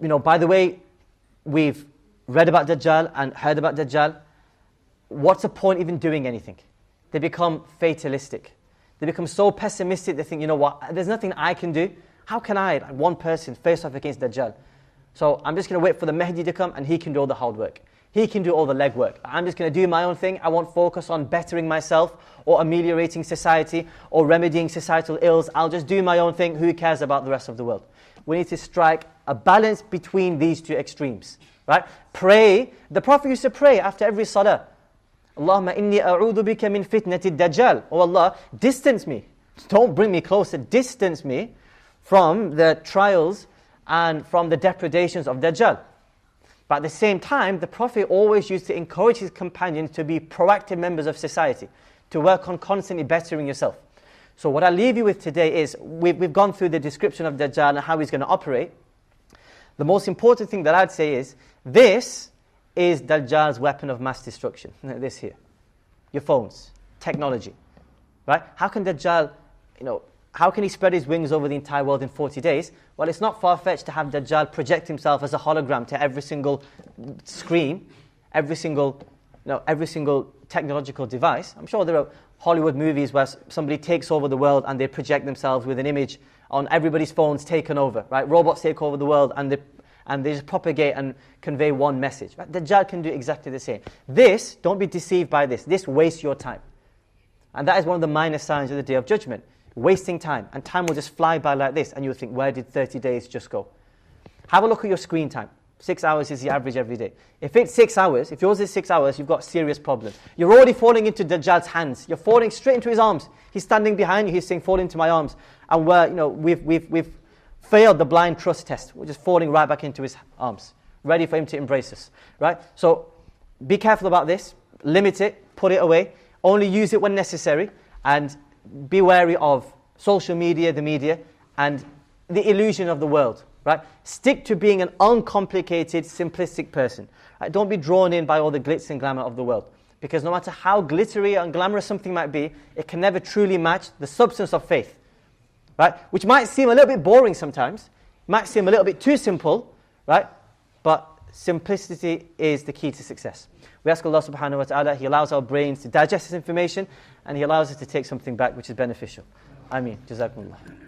you know, by the way, we've read about Dajjal and heard about Dajjal, what's the point even doing anything? They become fatalistic. They become so pessimistic, they think, you know what, there's nothing I can do. How can I, like one person, face off against Dajjal? So I'm just going to wait for the Mahdi to come and he can do all the hard work. He can do all the legwork. I'm just going to do my own thing. I won't focus on bettering myself or ameliorating society or remedying societal ills. I'll just do my own thing. Who cares about the rest of the world? We need to strike a balance between these two extremes. Right? Pray. The Prophet used to pray after every salah. Allahumma inni a'udhu bika min fitnati Dajjal. Oh Allah, distance me. Don't bring me closer. Distance me from the trials and from the depredations of Dajjal. But at the same time, the Prophet always used to encourage his companions to be proactive members of society, to work on constantly bettering yourself. So what I leave you with today is, we've gone through the description of Dajjal and how he's going to operate. The most important thing that I'd say is, this is Dajjal's weapon of mass destruction. This here. Your phones, technology. Right? How can Dajjal, how can he spread his wings over the entire world in 40 days? Well, it's not far-fetched to have Dajjal project himself as a hologram to every single screen, every single technological device. I'm sure there are Hollywood movies where somebody takes over the world and they project themselves with an image on everybody's phones taken over, right? Robots take over the world and they just propagate and convey one message. Right? Dajjal can do exactly the same. This, don't be deceived by this. This wastes your time. And that is one of the minor signs of the Day of Judgment. Wasting time. And time will just fly by like this and you'll think, where did 30 days just go? Have a look at your screen time. 6 hours is the average every day. If it's 6 hours, if yours is 6 hours, you've got a serious problem. You're already falling into Dajjal's hands. You're falling straight into his arms. He's standing behind you. He's saying, fall into my arms. And we've failed the blind trust test. We're just falling right back into his arms, ready for him to embrace us. Right? So be careful about this. Limit it. Put it away. Only use it when necessary. And be wary of social media, the media, and the illusion of the world. Right? Stick to being an uncomplicated, simplistic person. Right? Don't be drawn in by all the glitz and glamour of the world. Because no matter how glittery and glamorous something might be, it can never truly match the substance of faith. Right? Which might seem a little bit boring sometimes, might seem a little bit too simple, right? But simplicity is the key to success. We ask Allah subhanahu wa ta'ala, He allows our brains to digest this information and He allows us to take something back which is beneficial. Ameen. Jazakumullah.